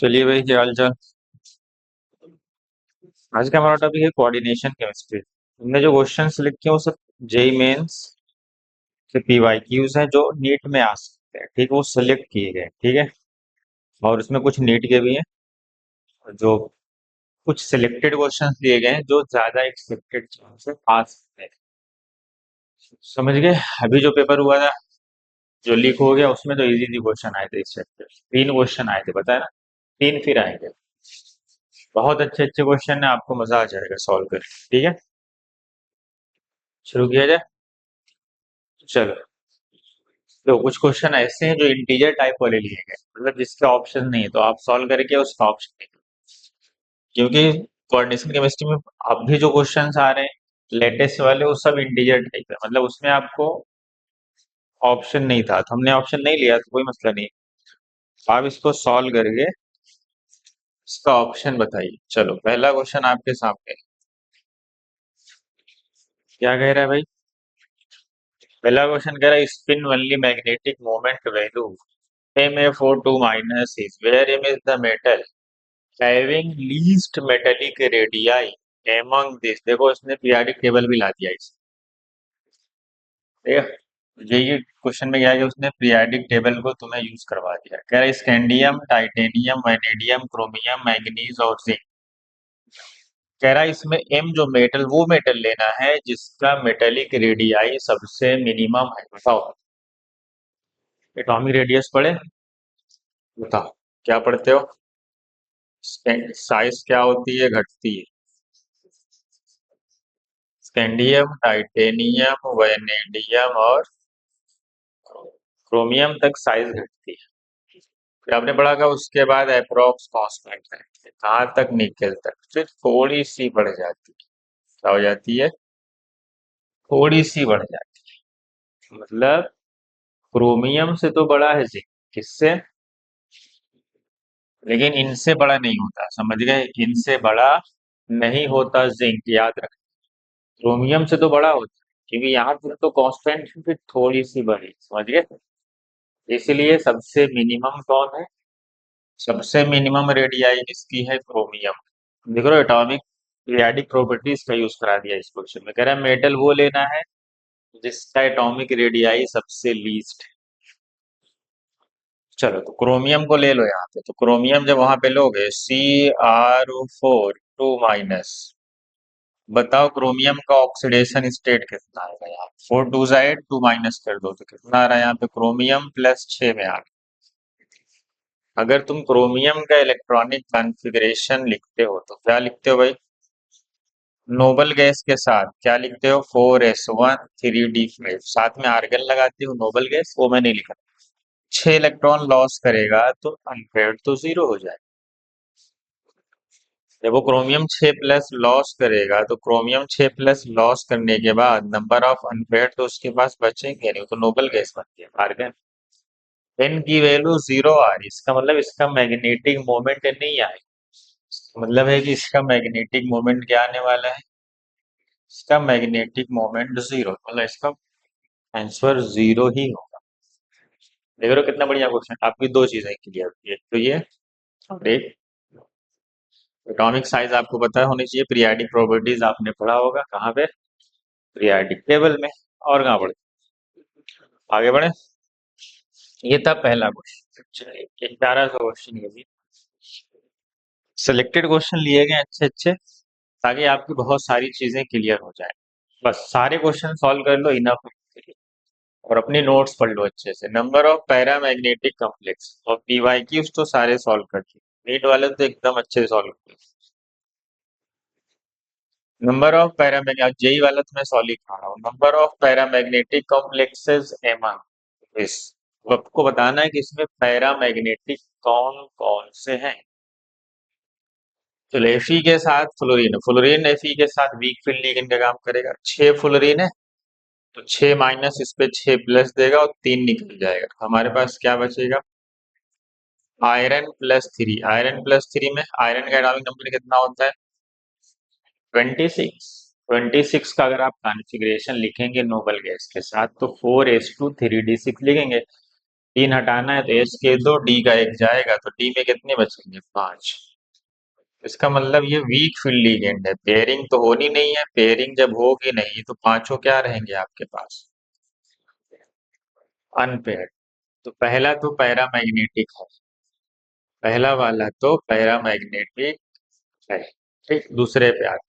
चलिए भाई, क्या हाल चाल। आज का हमारा टॉपिक है कोऑर्डिनेशन केमिस्ट्री। हमने जो क्वेश्चन सिलेक्ट किए वो सब जेई मेंस के पीवाईक्यूज हैं जो नीट में आ सकते हैं। ठीक है, वो सिलेक्ट किए गए। ठीक है, और उसमें कुछ नीट के भी हैं, और जो कुछ सिलेक्टेड क्वेश्चंस लिए गए हैं जो ज्यादा एक्सपेक्टेड चांस से आ सकते हैं। समझ गए। अभी जो पेपर हुआ था, जो लीक हो गया, उसमें तो इजी इजी क्वेश्चन आए थे। इस चैप्टर तीन क्वेश्चन आए थे, पता है ना। तीन फिर आएंगे। बहुत अच्छे अच्छे क्वेश्चन है, आपको मजा आ जाएगा सॉल्व कर। ठीक है, शुरू किया जाए। चलो, तो कुछ क्वेश्चन ऐसे हैं जो इंटीजर टाइप वाले लिए गए, मतलब जिसके ऑप्शन नहीं है तो आप सॉल्व करके उसका ऑप्शन नहीं। क्योंकि कोऑर्डिनेशन केमिस्ट्री में अब भी जो क्वेश्चंस आ रहे हैं लेटेस्ट वाले, वो सब इंटीजर टाइप है, मतलब उसमें आपको ऑप्शन नहीं था तो हमने ऑप्शन नहीं लिया, तो कोई मसला नहीं। आप इसको सॉल्व करके इसका ऑप्शन बताइए। चलो, पहला क्वेश्चन आपके सामने क्या कह रहा है भाई। पहला क्वेश्चन कह रहा है spin only magnetic moment value Ma42 minus is where M is the metal having least metallic radii among this। देखो, इसने पीरियोडिक टेबल भी ला दिया इस। ये क्वेश्चन में क्या है कि उसने पीरियोडिक टेबल को तुम्हें यूज करवा दिया। कह रहा है scandium, titanium, vanadium, chromium, manganese और जिंक। कह रहा है इसमें एम जो मेटल, वो मेटल लेना है जिसका मेटेलिक रेडियाई सबसे मिनिमम है। बताओ, एटॉमिक रेडियस पढ़े? बताओ, क्या पढ़ते हो? साइज क्या होती है, घटती है? स्कैंडियम, टाइटेनियम, वैनेडियम और क्रोमियम तक साइज घटती है। फिर आपने पढ़ा था उसके बाद अप्रोक्स कांस्टेंट है, कहाँ तक? निकल तक। फिर थोड़ी सी बढ़ जाती है। क्या हो जाती है? थोड़ी सी बढ़ जाती है। मतलब क्रोमियम से तो बड़ा है जिंक, किससे? लेकिन इनसे बड़ा नहीं होता, समझ गए? इनसे बड़ा नहीं होता जिंक, याद रख। क्रोमियम से तो बड़ा होता है, क्योंकि यहाँ पर तो कांस्टेंट फिर थोड़ी सी बढ़ी, समझ गए? इसलिए सबसे मिनिमम कौन है? सबसे मिनिमम रेडियाई किसकी है? क्रोमियम। देख रहे हो, एटॉमिक पीरियोडिक प्रॉपर्टीज का यूज करा दिया इस क्वेश्चन में। कह रहा है मेटल वो लेना है जिसका एटॉमिक रेडियाई सबसे लीस्ट है। चलो, तो क्रोमियम को ले लो यहाँ पे। तो क्रोमियम जब वहां पे लोगे, Cr4 2 माइनस, बताओ क्रोमियम का ऑक्सीडेशन स्टेट कितना आएगा यहाँ? 4 2 टू माइनस कर दो तो कितना आ रहा है यहाँ पे? क्रोमियम +6 में आ रहा है। अगर तुम क्रोमियम का इलेक्ट्रॉनिक कॉन्फ़िगरेशन लिखते हो तो क्या लिखते हो भाई? नोबल गैस के साथ क्या लिखते हो? 4s1 3d5, साथ में आर्गन लगाते हो। नोबल गैस वो मैं नहीं लिखा। 6 इलेक्ट्रॉन लॉस करेगा तो अनपेयर्ड तो जीरो हो जाएगा। जब वो क्रोमियम 6 प्लस लॉस करेगा तो क्रोमियम 6 प्लस लॉस करने के बाद नंबर ऑफ अनपेयर्ड तो उसके पास बचेंगे नहीं, तो नोबल गैस बनती है आर्गन। एन की वैल्यू जीरो आ रही, इसका मतलब इसका मैग्नेटिक मोमेंट नहीं आएगा। इसका मतलब है कि इसका मैग्नेटिक मोमेंट क्या आने वाला है? इसका मैग्नेटिक मोमेंट जीरो, मतलब इसका आंसर जीरो ही होगा। देख रहे हो कितना बढ़िया क्वेश्चन। आपकी दो चीजें क्लियर हुई, एक तो ये, और एक एटॉमिक साइज आपको पता होनी चाहिए। पीरियोडिक प्रॉपर्टीज आपने पढ़ा होगा, कहाँ पे? पीरियोडिक टेबल में। और कहाँ पढ़े? आगे बढ़े। ये था पहला क्वेश्चन। चलिए, 1100 क्वेश्चन ये भी सिलेक्टेड क्वेश्चन लिए गए अच्छे अच्छे, ताकि आपकी बहुत सारी चीजें क्लियर हो जाए। बस सारे क्वेश्चन सॉल्व कर लो, इनफ है। और अपनी नोट्स पढ़ लो अच्छे से। नंबर ऑफ पैरामैग्नेटिक कॉम्प्लेक्स और पीवाईक्यूज तो सारे सॉल्व कर दिए, नीट वाले तो एकदम अच्छे से सॉल्व कर। नंबर ऑफ पैरामैग्नेटिक, जेई वाला तो मैं सॉल्व ही कर रहा हूँ। Number of paramagnetic complexes among इस, तो आपको बताना है कि इसमें पैरामैग्नेटिक कौन कौन से हैं। तो Fe के साथ फ्लोरीन, फ्लोरीन Fe के साथ वीक फील्ड लिगेंड का काम करेगा। 6 फ्लोरीन है तो 6 माइनस इस पे 6 प्लस देगा और 3 निकल जाएगा, तो हमारे पास क्या बचेगा? आयरन +3। आयरन +3 में आयरन का एटॉमिक नंबर कितना होता है? 26। 26 का अगर आप कॉन्फ़िगरेशन लिखेंगे नोबल गैस के साथ तो 4s2 3d6 लिखेंगे। तीन हटाना है तो एस के दो, डी का एक जाएगा, तो डी में कितने बचेंगे? पांच। इसका मतलब ये वीक फील्ड लिगेंड है, पेयरिंग तो होनी नहीं है, पेयरिंग जब होगी नहीं तो पांचों क्या रहेंगे आपके पास? अनपेयर्ड। तो पहला तो पैरामैग्नेटिक है, पहला वाला तो पैरामैग्नेटिक है। ठीक, दूसरे पे आते,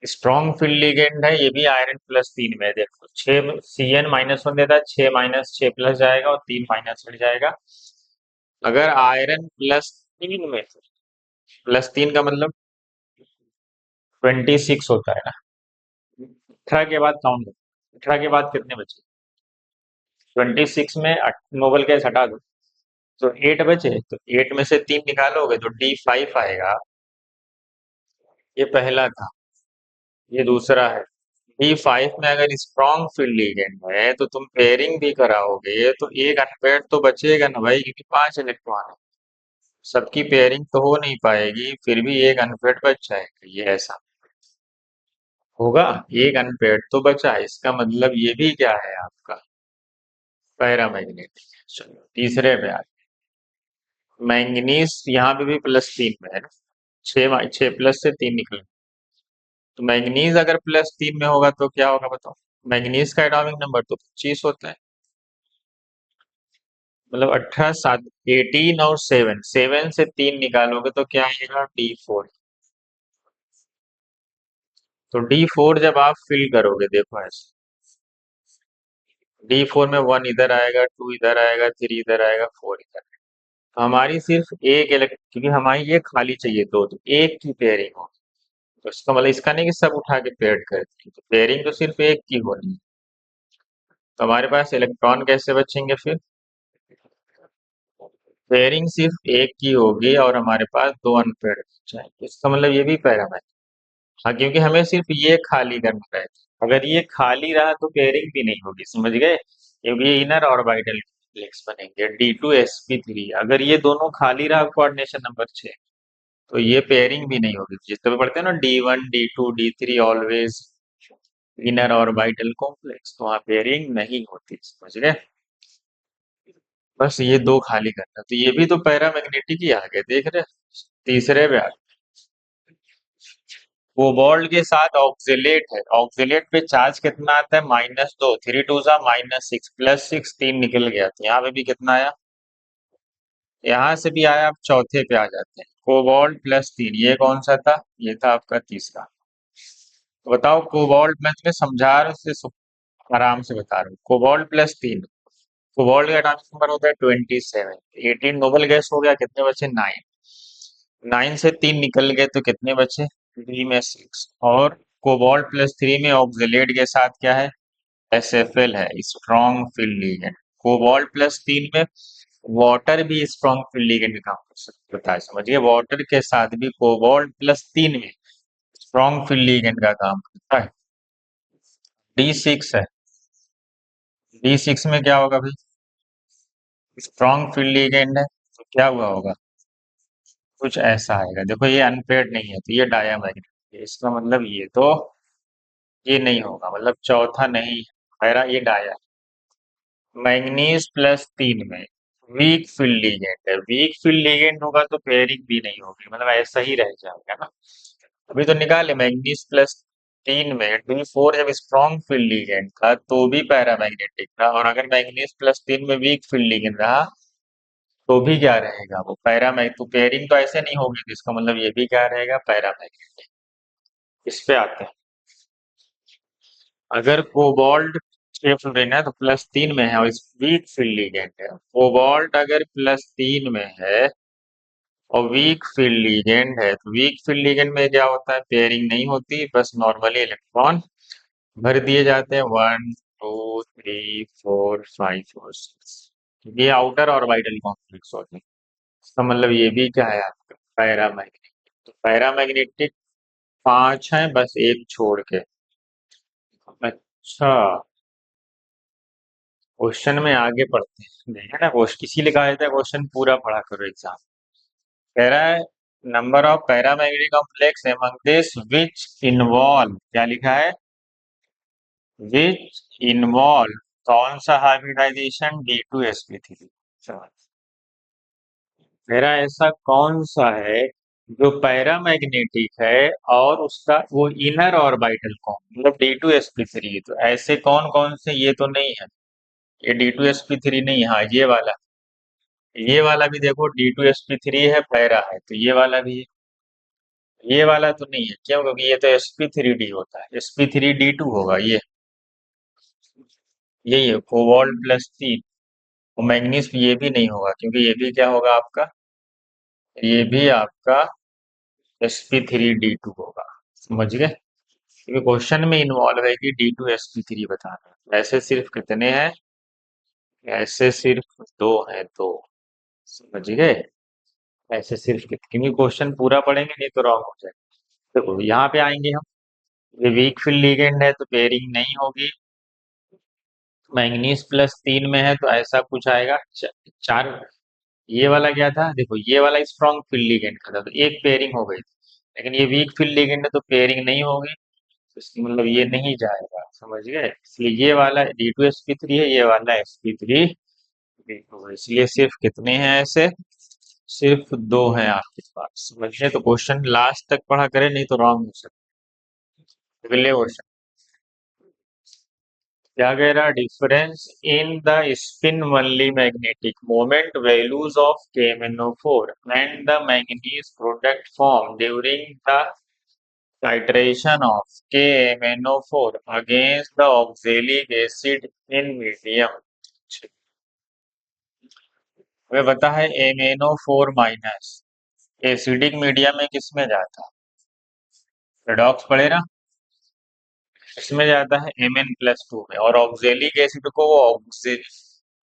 स्ट्रॉन्ग फील्ड लिगेंड है, ये भी आयरन प्लस तीन में है। देखो छह, सी एन माइनस वन देता है, छह माइनस छह प्लस जाएगा और तीन माइनस हट जाएगा। अगर आयरन प्लस तीन में, प्लस तीन का मतलब 26 होता है ना। 18 के बाद काउंट, 18 के बाद कितने बचे? 26 में नोबल गैस हटा दो तो 8 बचे, तो 8 में से तीन निकालोगे तो D5 आएगा। ये पहला था, ये दूसरा है। D5 में अगर स्ट्रॉन्ग फील्ड लिगेंड है तो तुम पेयरिंग भी कराओगे तो एक अनपेयर्ड तो बचेगा ना भाई, क्योंकि पांच इलेक्ट्रॉन है। सबकी पेयरिंग तो हो नहीं पाएगी, फिर भी एक अनपेयर्ड बच जाएगा, ये ऐसा होगा। एक अनपेयर्ड तो बचा, इसका मतलब ये भी क्या है आपका? पैरामैग्नेटिक। चलो तीसरे पे आ, मैंगनीज यहाँ पे भी प्लस तीन में है ना, छह प्लस से तीन निकले, तो मैंगनीज अगर प्लस तीन में होगा तो क्या होगा बताओ? मैंगनीज का एटॉमिक नंबर तो 25 होता है, मतलब 18 सात, 18 और सेवन, सेवन से तीन निकालोगे तो क्या आएगा? D4। तो D4 जब आप फिल करोगे, देखो ऐसे, D4 में वन इधर आएगा, टू इधर आएगा, थ्री इधर आएगा, फोर इधर। तो हमारी सिर्फ एक इलेक्ट, क्योंकि हमारी ये खाली चाहिए दो, तो एक की पेयरिंग हो, तो इसका मतलब इसका नहीं कि सब उठा के पेयर कर दिए, तो पेयरिंग तो सिर्फ एक की होनी है। तो हमारे पास इलेक्ट्रॉन कैसे बचेंगे फिर? पेयरिंग सिर्फ एक की होगी और हमारे पास दो अनपेयर्ड बचाएंगे, इसका मतलब ये भी पैरामीटर। हाँ, क्योंकि हमें सिर्फ ये खाली करना है, अगर ये खाली रहा तो पेयरिंग भी नहीं होगी, समझ गए? क्योंकि ये इनर ऑर्बिटल कॉम्प्लेक्स बनेंगे D2sp3, अगर ये दोनों खाली रहा कोऑर्डिनेशन नंबर 6 तो ये पेयरिंग भी नहीं होगी। जिस पे पढ़ते हैं ना, D1 D2 D3 always inner orbital complex, तो वहाँ पेयरिंग नहीं होती, समझ गए? बस ये दो खाली करना, तो ये भी तो पैरामैग्नेटिक ही आ गए, देख रहे हैं? तीसरे पे आ गए, कोबाल्ट के साथ ऑक्जेलेट है, ऑक्जेलेट पे चार्ज कितना आता है? -2, थ्री टू जा -6, प्लस सिक्स, तीन निकल गया, तो यहाँ पे भी कितना आया? यहाँ से भी आया। अब चौथे पे आ जाते हैं, कोबाल्ट प्लस तीन, ये कौन सा था? ये था आपका तीसरा। तो बताओ कोबाल्ट, मैं तुम्हें समझा रहा हूँ इसलिए आराम से बता रहा हूँ। कोबाल्ट प्लस तीन, कोबाल्ट का एटॉमिक नंबर होता है 27, 18 नोबल गैस हो गया, कितने बचे? 9, 9 से तीन निकल गए तो कितने बचे? थ्री में सिक्स। और कोबाल्ट प्लस थ्री में ऑक्जेलेट के साथ क्या है? SFL है, strong field ligand. Cobalt plus तीन में वाटर भी स्ट्रॉन्ग फील्ड लिगेंड का काम कर सकता है, समझिए, वाटर के साथ भी कोबाल्ट प्लस तीन में स्ट्रॉन्ग फील्ड लिगेंड का काम करता है। D6 है, D6 में क्या होगा भाई? स्ट्रॉन्ग फील्ड लिगेंड है, तो क्या हुआ होगा? कुछ ऐसा आएगा, देखो ये अनपेयर्ड नहीं है तो ये डायामैग्नेट है, इसका मतलब ये तो, ये नहीं होगा, मतलब चौथा नहीं, पहला ये डाया। मैंगनीज प्लस तीन में वीक फील्ड लिगेंड है, वीक फील्ड लिगेंड होगा तो पेयरिंग भी नहीं होगी, मतलब ऐसा ही रह जाएगा ना। अभी तो निकाले मैंगनीज प्लस तीन में D4 जब स्ट्रॉन्ग फील्ड लिगेंड था तो भी पैरामैग्नेटिक था, और अगर मैंगनीज प्लस तीन में वीक फील्ड लिगेंड रहा तो भी क्या रहेगा? वो पैरामैग, तो पेयरिंग तो ऐसे नहीं होगी, तो इसका मतलब ये भी क्या रहेगा? पैरामैग्नेटिक। इस पे आते हैं, अगर कोबाल्ट छह फ्लोरीन है तो प्लस तीन में है और इस वीक फील्ड लिगेंड है, कोबाल्ट अगर प्लस तीन में है और वीक फील्ड लिगेंड है, तो वीक फील्ड लिगेंड में क्या होता है? पेयरिंग नहीं होती, बस नॉर्मली इलेक्ट्रॉन भर दिए जाते हैं, one two three four five और सिक्स, ये आउटर ऑर्बिटल कॉम्प्लेक्स होते हैं। इसका मतलब ये भी क्या है आपका? पैरामैग्नेटिक। तो पैरामैग्नेटिक पांच है, बस एक छोड़ के। अच्छा, क्वेश्चन में आगे पढ़ते हैं, देखा ना, क्वेश्चन इसीलिए कहा जाता है क्वेश्चन पूरा पढ़ा करो एग्जाम। कह रहा है number of paramagnetic complex among this which involve, क्या लिखा है? विच इन्वॉल्व कौन सा हाइब्रिडाइजेशन D2sp3? मेरा ऐसा कौन सा है जो पैरामैग्नेटिक है और उसका वो इनर ऑर्बिटल कौन मतलब D2sp3? तो ऐसे कौन कौन से, ये तो नहीं है, ये D2sp3 नहीं है। हाँ ये वाला भी देखो D2sp3 है, पैरा है, तो ये वाला भी है। ये वाला तो नहीं है, क्यों? क्योंकि ये तो sp3d होता है, sp3d2 होगा ये। यही है कोबाल्ट +3। और मैग्नीज ये भी नहीं होगा, क्योंकि ये भी क्या होगा आपका, ये भी आपका sp3d2 होगा। समझ गए? क्योंकि क्वेश्चन में इन्वॉल्व है कि D2sp3 बताना है। ऐसे सिर्फ कितने हैं? ऐसे सिर्फ दो हैं, दो। समझ गए? ऐसे सिर्फ कितने, क्योंकि क्वेश्चन पूरा पढ़ेंगे नहीं तो रॉन्ग हो जाएगा। देखो यहाँ पे आएंगे हम, ये वीक फील्ड लिगेंड है तो पेयरिंग नहीं होगी। मैंगनीज +3 में है तो ऐसा कुछ आएगा, चार। ये वाला क्या था, देखो ये वाला स्ट्रॉन्ग फील्ड लिगेंड का था तो एक पेयरिंग हो गई, लेकिन ये वीक फील्ड लिगेंड है तो पेयरिंग नहीं होगी, तो इसकी मतलब ये नहीं जाएगा। समझ गए? इसलिए ये वाला D2sp3 है, ये वाला sp3 होगा। इसलिए सिर्फ कितने हैं ऐसे? सिर्फ दो हैं आपके पास। समझिए, तो क्वेश्चन लास्ट तक पढ़ा करें, नहीं तो रॉन्ग हो सकता है। अगले क्वेश्चन क्या कह रहा? Difference in the spin only magnetic moment values of KMnO4 and the manganese product form during the titration of KMnO4 against the oxalic acid in medium. हमें पता है MnO4- एसिडिक मीडियम में किस में जाता है? रेडॉक्स पढ़े ना, इसमें जाता है Mn+2 में, और ऑक्जेलिक एसिड को वो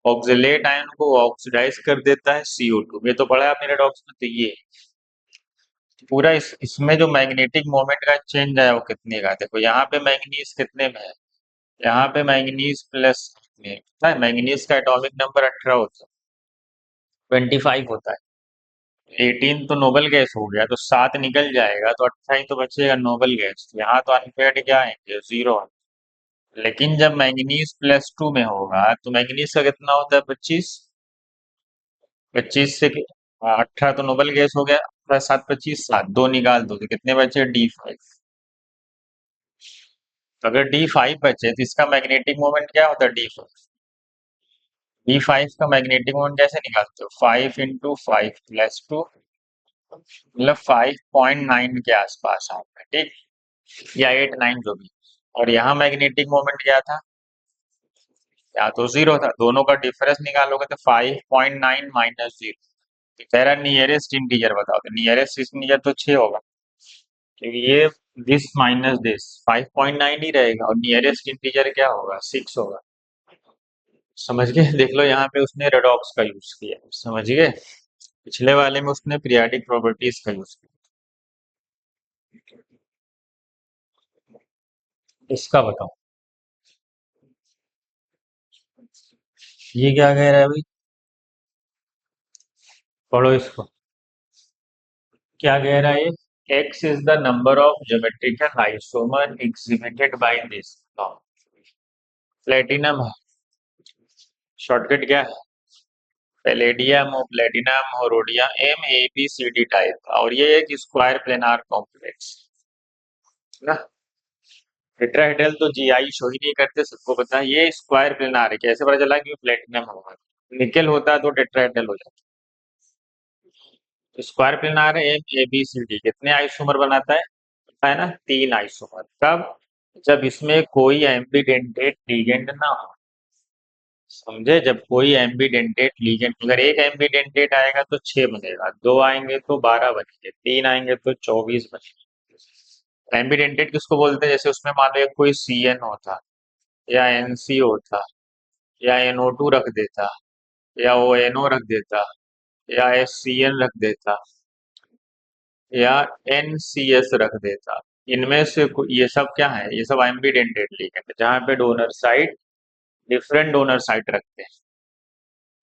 ऑक्जेलेट आयन को ऑक्सीडाइज कर देता है CO2। ये तो पढ़ा है आपने रेडॉक्स में। तो ये पूरा इसमें जो मैग्नेटिक मोमेंट का चेंज है वो कितने का है? देखो यहाँ पे मैंगनीज कितने में है, यहाँ पे मैंगनीज प्लस में पता है, मैंगनीज का एटॉमिक नंबर 18 होता है, 25 होता है। 18 तो नोबल गैस हो गया, तो 7 निकल जाएगा तो 28 तो बचेगा नोबल गैस। यहाँ तो अनपेयर्ड क्या है, 0 है। लेकिन जब मैंगनीज +2 में होगा तो मैंगनीज का कितना होता है, 25। 25 से 18 तो नोबल गैस हो गया, प्लस 7 25, 7 दो निकाल दो तो कितने बचे, D5। तो अगर D5 बचे तो इसका मैग्नेटिक मोमेंट क्या होता है, D5। D5 का मैग्नेटिक मोमेंट कैसे निकालते हो, 5 × 5 + 2, मतलब 5.9 के आसपास आता है, ठीक, या 8 9 जो भी। और यहाँ मैग्नेटिक मोमेंट क्या था, या तो 0 था, दोनों का डिफरेंस निकालोगे तो 5.9 - 0। तो कह रहा नियरेस्ट इंटीजर बताओ, तो नियरेस्ट इंटीजर तो 6 होगा, क्योंकि ये दिस माइनस दिस 5.9 ही रहेगा, और नियरेस्ट इंटीजर क्या होगा, 6 होगा। समझ गए? देख लो यहाँ पे उसने रेडॉक्स का यूज किया। समझ गए? पिछले वाले में उसने पीरियाडिक प्रॉपर्टीज का यूज किया। इसका बताओ, ये क्या कह रहा है भाई, पढ़ो इसको। क्या कह रहा है ये, X is the number of geometrical isomer exhibited by this. Platinum है, शॉर्टकट क्या है, पैलेडियम और प्लेटिनम और रोडियम, MABCD टाइप का, और ये एक स्क्वायर प्लेनार कॉम्प्लेक्स ना। टेट्राहेड्रल तो GI शो ही नहीं करते, सबको पता है। ये स्क्वायर प्लेनार है, कैसे पता चला कि प्लेटिनम होगा, निकल होता तो टेट्राहेड्रल हो जाता। तो स्क्वायर प्लेनार है, MABCD कितने आइसोमर बनाता है, पता है ना, 3 आइसोमर। कब? जब इसमें कोई एम्बीडेंटेट लिगेंड ना हो। समझे? जब कोई एम्बीडेंटेट लीजेंड, अगर एक एम्बीडेंटेट आएगा तो 6 बनेगा, दो आएंगे तो 12 बनेंगे, तीन आएंगे तो 24 बनेंगे। एम्बीडेंटेट किसको बोलते हैं, जैसे उसमें मान लो एक कोई CN होता, या NC होता, या NO2 रख देता, या ONO रख देता, या SCN रख देता, या NCS रख देता। इनमें से ये सब क्या है, ये सब एम्बीडेंटेट लिगेंड है, जहाँ पे donor side different donor site रखते हैं।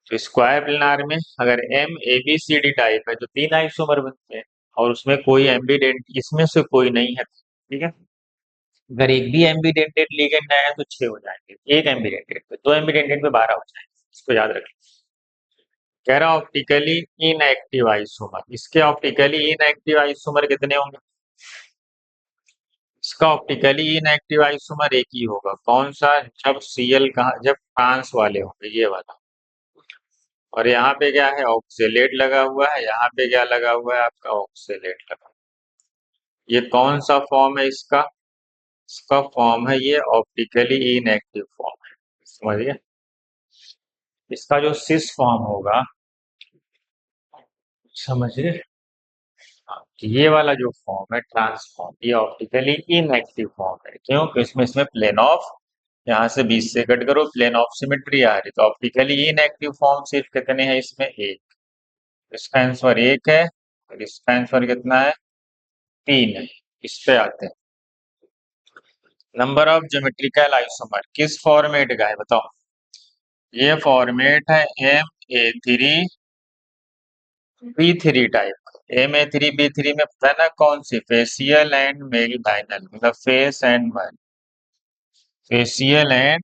तो स्क्वायर प्लेनार में अगर MABCD टाइप है तो 3 आइसोमर बनते हैं, और उसमें कोई एम्बीडेंट इसमें से कोई नहीं है, ठीक है। अगर एक भी एम्बीडेंटेड लिगेंड आया तो 6 हो जाएंगे, एक एम्बीडेंटेड पे, 2 एम्बीडेंटेड पे 12 हो जाएंगे। इसको याद रखें। कह रहा ऑप्टिकली इनएक्टिव आइसोमर, इसके ऑप्टिकली इनएक्टिव आइसोमर कितने होंगे? इसका ऑप्टिकली इनएक्टिव आइसोमर एक ही होगा, कौन सा? जब सीएल कहा, जब ट्रांस वाले होंगे, ये वाला। और यहाँ पे क्या है? ऑक्सेलेट लगा हुआ है, यहाँ पे क्या लगा हुआ है आपका? ऑक्सेलेट लगा। ये कौन सा फॉर्म है इसका? इसका फॉर्म है ये ऑप्टिकली इनएक्टिव फॉर्म है, समझिए। इसका जो सिस फॉर्म होगा, समझिए, हाँ, ये वाला जो फॉर्म है ट्रांसफॉर्म, ये ऑप्टिकली इनएक्टिव फॉर्म है। क्यों? क्योंकि इसमें प्लेन ऑफ, यहाँ से 20 से कट करो, प्लेन ऑफ सिमेट्री आ रही, तो ऑप्टिकली इनएक्टिव फॉर्म सिर्फ कितने हैं इसमें? एक। इसका आंसर एक है, और इसका आंसर कितना है? 3 है। इस पे आते हैं। नंबर ऑफ ज्योमेट्रिकल आइसोमर किस फॉर्मेट का है बताओ? ये फॉर्मेट है MA3 B3 type. MA3 B3 में पता है ना कौन सी? फेसियल एंड मेरिडाइनल, मतलब face and facial and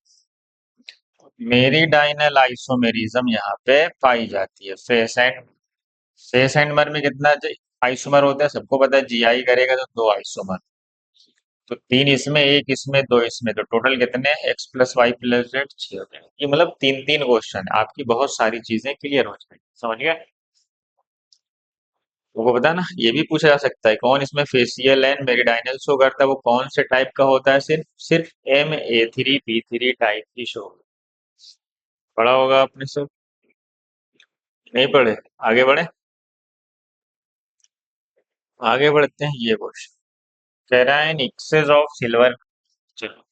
meridional isomerism यहाँ पे पाई जाती है। फेस एंड मर में कितना आइसोमर होता है सबको पता है, जीआई करेगा तो 2 आइसोमर। तो 3 इसमें, एक इसमें, 2 इसमें, तो टोटल कितने? X+Y+Z 6 हो जाएंगे। ये मतलब 3-3 क्वेश्चन है, आपकी बहुत सारी चीजें क्लियर हो जाएंगी, समझ गए? वो बता ना, ये भी पूछा जा सकता है कौन इसमें फेसियल एंड मेरिडाइनल शो करता है, वो कौन से टाइप का होता है? सिर्फ सिर्फ MA3 B3 टाइप की शो। पढ़ा होगा आपने सब? नहीं पढ़े? आगे बढ़े, आगे बढ़ते हैं। ये क्वेश्चन कह रहा है एक्सेस ऑफ सिल्वर। चलो,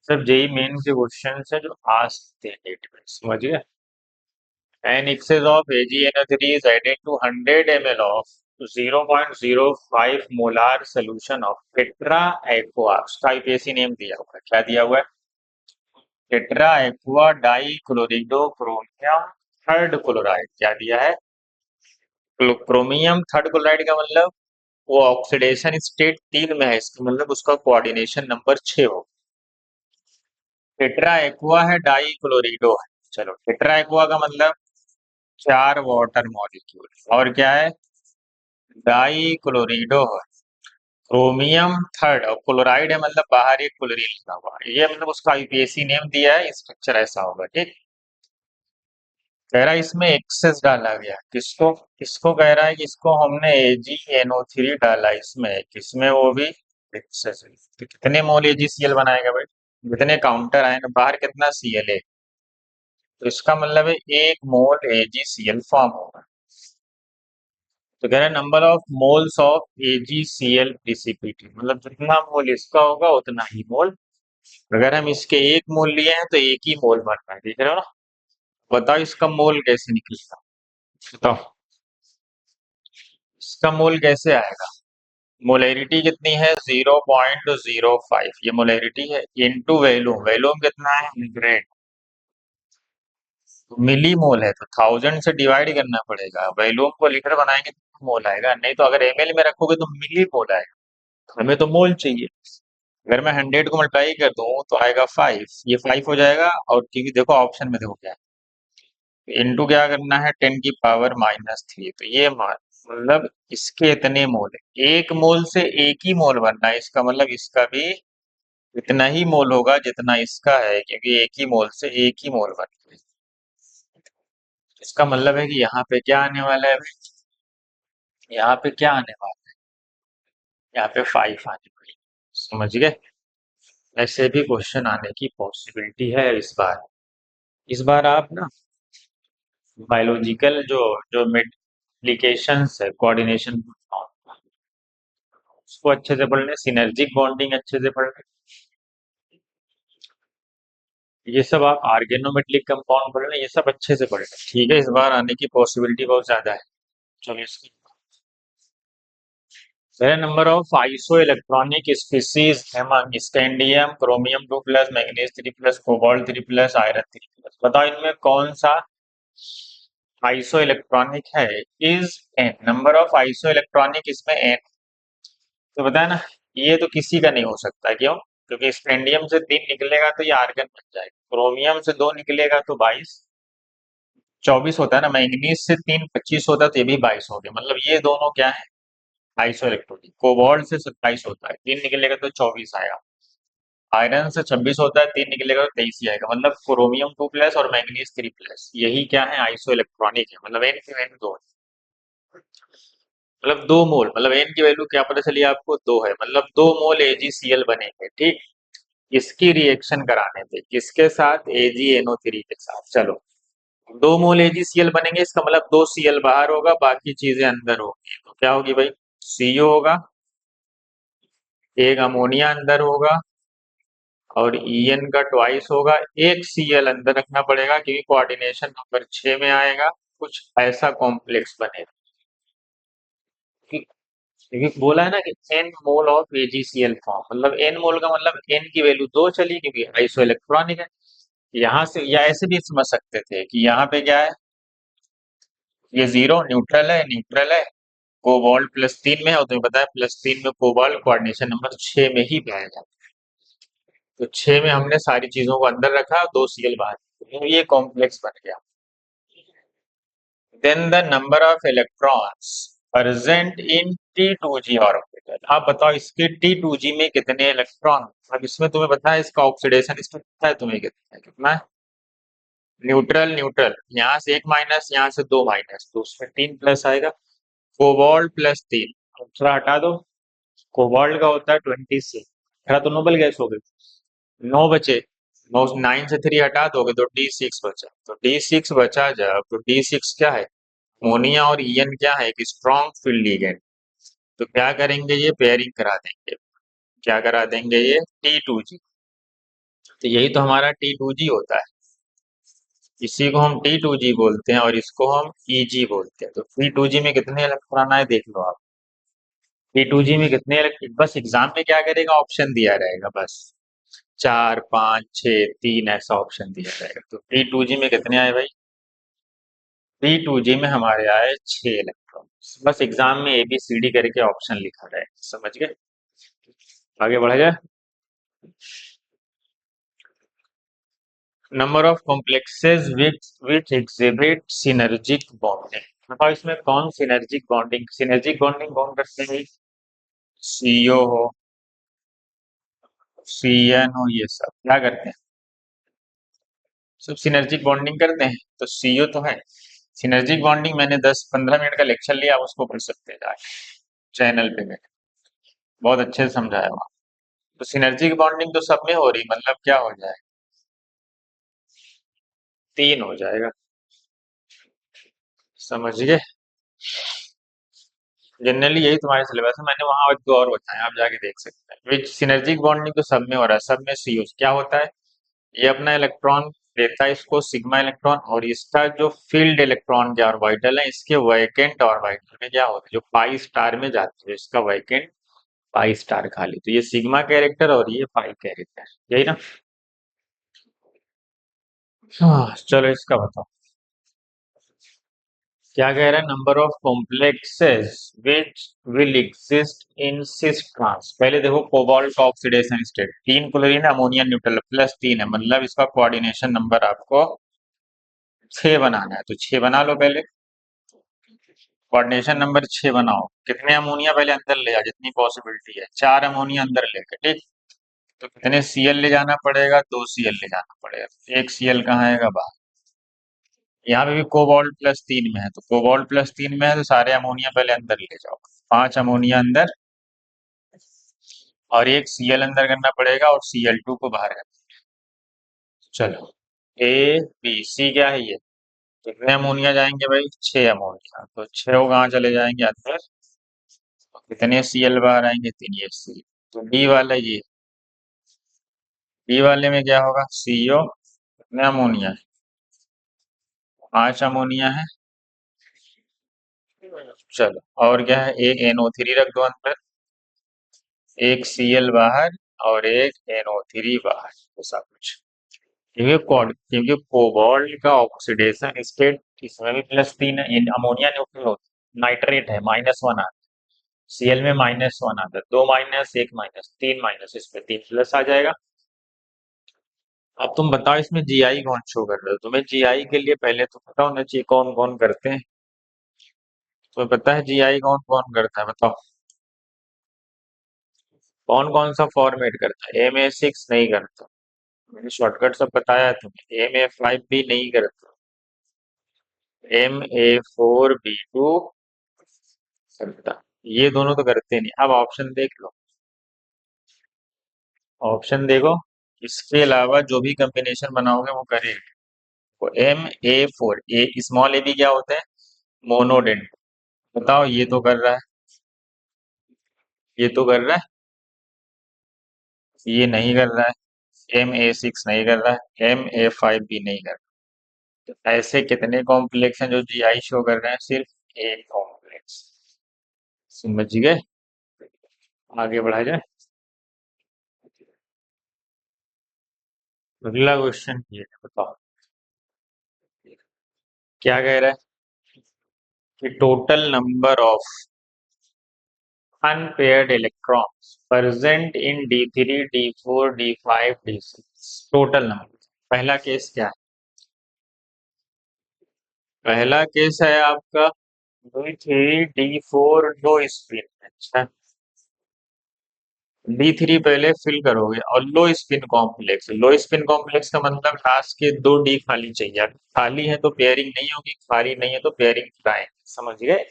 सब जेई मेन के क्वेश्चन है जो आज थे डेट में, समझ गए? An excess of AgNO3 is added to 100 ml of 0.05 molar solution of tetra aqua. उसका आईपीएसी नेम दिया हुआ है, क्या दिया हुआ है? Tetra aqua dichlorido chromium third chloride. क्या दिया है? क्रोमियम थर्ड क्लोराइड का मतलब वो ऑक्सीडेशन स्टेट 3 में है, इसका मतलब उसका कोऑर्डिनेशन नंबर 6 हो। टेट्रा एक्वा है, डाई क्लोरिडो है। चलो, टेट्रा एक्वा का मतलब 4 वाटर मॉलिक्यूल, और क्या है? डाई क्लोरिडो है, क्रोमियम थर्ड, और क्लोराइड है मतलब बाहर एक क्लोरीन लगा हुआ है। ये मतलब उसका यूपीएससी नेम दिया है, स्ट्रक्चर ऐसा होगा, ठीक। कह रहा है इसमें एक्सेस डाला गया, किसको? किसको कह रहा है कि इसको हमने AgNO3 डाला इसमें, किसमें? वो भी एक्सेस। तो कितने मोल AgCl बनाएगा भाई? जितने काउंटर आए ना बाहर, कितना Cl है, तो इसका मतलब है 1 मोल AgCl फॉर्म होगा। तो कह रहा है number of moles of AgCl precipitate, मतलब जितना मोल इसका होगा उतना ही मोल। अगर हम इसके 1 मोल लिए हैं तो एक ही मोल बन रहा है, देख रहे हो ना? बताओ इसका मोल कैसे निकलेगा? बताओ इसका मोल कैसे आएगा? मोलैरिटी कितनी है? 0.05, ये मोलैरिटी है, इनटू वैल्यूम। वैल्यूम कितना है? 100। मिली मोल है तो 1000 से डिवाइड करना पड़ेगा। वैल्यूम को लीटर बनाएंगे तो मोल आएगा, नहीं तो अगर एमएल में रखोगे तो मिली मोल आएगा। हमें तो मोल चाहिए। अगर मैं 100 को मल्टीप्लाई कर दूं तो आएगा 5, ये 5 हो जाएगा। और क्योंकि देखो ऑप्शन में देखो क्या है, इनटू क्या करना है? 10⁻³ तो ये मतलब इसके इतने मोल है। 1 मोल से एक ही मोल बनना है, इसका मतलब इसका भी इतना ही मोल होगा जितना इसका है, क्योंकि एक ही मोल से एक ही मोल बनता है। इसका मतलब है कि यहाँ पे क्या आने वाला है भाई? यहाँ पे क्या आने वाला है? यहाँ पे 5 आने वाली है। समझ गए? ऐसे भी क्वेश्चन आने की पॉसिबिलिटी है इस बार। इस बार आप ना बायोलॉजिकल जो जो मेडिकेशंस है, कोऑर्डिनेशन, उसको अच्छे से पढ़ लें, सिनर्जिक बॉन्डिंग अच्छे से पढ़ लें। ये सब आप ऑर्गेनोमेटेलिक कंपाउंड पढ़ लें, ये सब अच्छे से पढ़ लें, ठीक है? इस बार आने की पॉसिबिलिटी बहुत ज्यादा है। चलिए इसकी number of iso electronic species among scandium chromium 2+, manganese 3+, cobalt 3+, iron 3+। बताओ इनमें कौन सा आइसो इलेक्ट्रॉनिक है? Is an. Number of iso electronic इसमें एन, तो बताया ना, ये तो किसी का नहीं हो सकता, क्यों? क्योंकि स्कैंडियम से 3 निकलेगा तो ये आर्गन बन जाएगा, क्रोमियम से 2 निकलेगा तो 22, 24 होता है ना, मैंगनीज से 3 25 होता है तो ये भी 22 हो गया, मतलब ये दोनों क्या है, आइसो इलेक्ट्रॉनिक। कोबाल्ट से 27 होता है, 3 निकलेगा तो 24 आएगा। आयरन से 26 होता है, 3 निकलेगा तो 23 ही आएगा, मतलब क्रोमियम 2+ और मैंगनीज 3+, यही क्या है, आइसो इलेक्ट्रॉनिक है, मतलब एन की वैल्यू 2 है। मतलब 2 मोल, मतलब एन की वैल्यू क्या पता चली आपको, 2 है, मतलब 2 मोल AgCl बनेंगे, ठीक। इसकी रिएक्शन कराने थे किसके साथ, AgNO3 के साथ। चलो, 2 मोल AgCl बनेंगे, इसका मतलब 2 Cl बाहर होगा, बाकी चीजें अंदर होगी, तो क्या होगी भाई, CO होगा, एक अमोनिया अंदर होगा, और En का ट्वाइस होगा, एक Cl अंदर रखना पड़ेगा क्योंकि कोऑर्डिनेशन नंबर 6 में आएगा, कुछ ऐसा कॉम्प्लेक्स बनेगा। क्योंकि बोला है ना कि N mole of AgCl form, मतलब N मोल का मतलब N की वैल्यू 2 चली क्योंकि आइसो इलेक्ट्रॉनिक है। यहाँ से या ऐसे भी समझ सकते थे कि यहाँ पे क्या है, ये 0 न्यूट्रल है, कोबाल्ट +3 में है, और तुम्हें पता है +3 में कोबाल्ट कोऑर्डिनेशन नंबर 6 में ही पाया जाता है, तो 6 में हमने सारी चीजों को अंदर रखा, 2 Cl बाहर, तो ये कॉम्प्लेक्स बन गया। Then the number of electrons present in T2g orbital, आप बताओ इसके T2g में कितने इलेक्ट्रॉन। अब इसमें तुम्हें पता है इसका ऑक्सीडेशन स्टेट पता है तुम्हें, कितना है, न्यूट्रल न्यूट्रल, यहाँ से 1 माइनस, यहाँ से 2 माइनस, तो उसमें 3+ आएगा। कोबाल्ट +3, दूसरा हटा दो, कोबाल्ट का होता है 26, खैर तो नोबल गैस हो गई, 9 बचे, 9 से 3 हटा दोगे तो D6 बचा, तो D6 बचा जब, तो D6 क्या है, अमोनिया, और En क्या है, एक स्ट्रॉन्ग फील्ड लिगेंड, तो क्या करेंगे, ये पेयरिंग करा देंगे, क्या करा देंगे, ये T2g, तो यही तो हमारा T2g होता है, इसी को हम T2g बोलते हैं और इसको हम Eg बोलते हैं। तो T2g में कितने इलेक्ट्रॉन आए देख लो आप, T2g में कितने इलेक्ट्रॉन, बस एग्जाम में क्या करेगा, ऑप्शन दिया रहेगा बस, 4 5 6 3 ऐसा ऑप्शन दिया रहेगा, तो T2g में कितने आए भाई, T2g में हमारे आए 6 इलेक्ट्रॉन, बस एग्जाम में ABCD करके ऑप्शन लिखा रहेगा, समझ गए। आगे बढ़ जाए, number of complexes which exhibit synergic bonding, बताओ इसमें कौन सिनर्जिक बॉन्डिंग कौन करते हैं, CO हो, CN हो, ये सब क्या करते हैं, सब सिनर्जिक बॉन्डिंग करते हैं, तो CO तो है। सिनर्जिक बॉन्डिंग मैंने 10-15 मिनट का लेक्चर लिया, आप उसको पढ़ सकते हैं जाके, चैनल पे मैंने बहुत अच्छे से समझाया हुआ। तो सिनर्जिक बॉन्डिंग तो सब में हो रही, मतलब क्या हो जाए, 3 हो जाएगा, समझ गए। जनरली यही तुम्हारे सिलेबस है, मैंने वहां एक दो और बताया, आप जाके देख सकते हैं। विच सिनर्जिक बॉन्डिंग तो सब में हो रहा है, सब में सी क्या होता है, ये अपना इलेक्ट्रॉन देता है इसको सिग्मा इलेक्ट्रॉन, और इसका जो फील्ड इलेक्ट्रॉन के ऑर्बिटल है, इसके वैकेंट ऑर्बिटल में क्या होता है, जो पाई स्टार में जाते हैं, इसका वैकेंट पाई स्टार खाली, तो ये सिग्मा कैरेक्टर और ये पाई कैरेक्टर, यही ना। हाँ चलो इसका बताओ, क्या कह रहा है, number of complexes which will exist in cis trans, पहले देखो कोबाल्ट का ऑक्सीडेशन स्टेट, 3 क्लोरीन है, अमोनिया न्यूट्रल +3 है, मतलब इसका कोऑर्डिनेशन नंबर आपको 6 बनाना है, तो 6 बना लो पहले, कोऑर्डिनेशन नंबर 6 बनाओ, कितने अमोनिया पहले अंदर ले जा, जितनी पॉसिबिलिटी है, 4 अमोनिया अंदर लेके, ठीक। तो कितने Cl ले जाना पड़ेगा, 2 Cl ले जाना पड़ेगा, एक Cl कहाँ आएगा बाहर, यहाँ पे भी कोबाल्ट +3 में है, तो कोबाल्ट +3 में है तो सारे अमोनिया पहले अंदर ले जाओ, 5 अमोनिया अंदर, और एक Cl अंदर करना पड़ेगा और Cl2 को बाहर करना। चलो, A B C क्या है ये, कितने अमोनिया जाएंगे भाई, 6 अमोनिया, तो 6 वो कहाँ चले जाएंगे अंदर, तो कितने Cl बाहर आएंगे, 3 ये Cl, तो D वाला ये, D वाले में क्या होगा, CO, कितने अमोनिया है, 5 अमोनिया है, चलो, और क्या है, एक NO3 रख दो अंदर, एक Cl बाहर, और एक NO3 बाहर, ऐसा कुछ, क्योंकि कोबाल्ट का ऑक्सीडेशन स्टेट इसमें भी +3 है, अमोनिया न्यूट्रल होता है, नाइट्रेट है -1 आता है, Cl में -1 आता है, 2 माइनस, 1 माइनस, 3 माइनस, इसमें 3 प्लस आ जाएगा। अब तुम बताओ इसमें जीआई कौन शो कर रहे हो? तुम्हें जीआई के लिए पहले तो पता होना चाहिए कौन कौन करते हैं। तुम्हें पता है जीआई कौन कौन करता है? बताओ कौन कौन सा फॉर्मेट करता है? MA6 नहीं करता, मैंने शॉर्टकट सब बताया है तुम्हें। MA5 भी नहीं करता, MA4B2 करता। ये दोनों तो करते नहीं। अब ऑप्शन देख लो, ऑप्शन देखो, इसके अलावा जो भी कॉम्बिनेशन बनाओगे वो करेगा। तो MA4, ए स्मॉल ए भी क्या होता है? मोनोडेंट। बताओ ये तो कर रहा है, ये तो कर रहा है, ये नहीं कर रहा है। MA6 नहीं कर रहा है, MA5 भी नहीं कर रहा है। तो ऐसे कितने कॉम्प्लेक्स हैं जो जीआई शो कर रहे हैं? सिर्फ एक कॉम्प्लेक्स। समझ गए? आगे बढ़ा जाए। अगला क्वेश्चन ये है, बताओ क्या कह रहा है कि total number of unpaired electrons present in D3, D4, D5, D6, total number. पहला केस क्या है? पहला केस है आपका D3, D4 लो स्पिन। अच्छा, D3 पहले फिल करोगे और लो स्पिन कॉम्प्लेक्स। लो स्पिन कॉम्प्लेक्स का मतलब लास्ट के दो डी खाली चाहिए। अगर खाली है तो पेयरिंग नहीं होगी, खाली नहीं है तो पेयरिंग कराएंगे। समझ गए?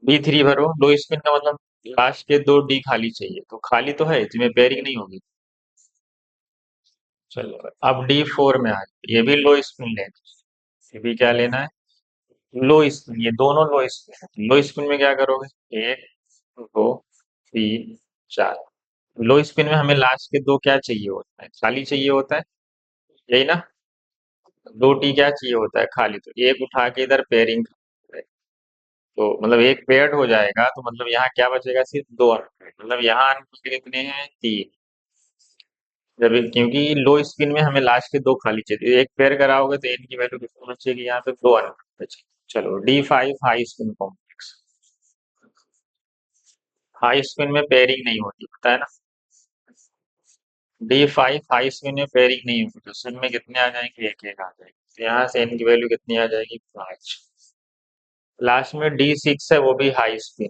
D3 भरो, लो स्पिन का मतलब लास्ट के दो डी खाली चाहिए, तो खाली तो है, इसमें पेयरिंग नहीं होगी। चलो अब D4 में आ जाओ, ये भी लो स्पिन लेना है। ये भी क्या लेना है? लो स्पिन। ये दोनों लो स्पिन है। लो स्पिन में क्या करोगे? एक, दो, तीन, चार। लो स्पिन में हमें लास्ट के दो क्या चाहिए होता है? खाली चाहिए होता है, यही ना? दो टी क्या चाहिए होता है? खाली। तो एक उठा के इधर पेयरिंग, तो मतलब एक पेयर्ड हो जाएगा, तो मतलब यहाँ क्या बचेगा? सिर्फ दो अनपेयर्ड। मतलब यहाँ अनपेयर्ड कितने हैं? तीन। जब क्योंकि लो स्पिन में हमें लास्ट के दो खाली चाहिए, तो एक पेयर कराओगे तो एन की वैल्यू कितनी बचेगी? यहाँ पे दो अनपेयर्ड बचेगी। चलो D5 high spin complex. High spin में पेयरिंग नहीं होती, पता है ना? D5 हाई स्पिन में पेयरिंग नहीं होगी, तो स्पिन में कितने आ जाएंगे? एक एक आ जाएंगे। तो यहाँ से एन की वैल्यू कितनी आ जाएगी? 5। लास्ट में D6 है, वो भी हाई स्पिन।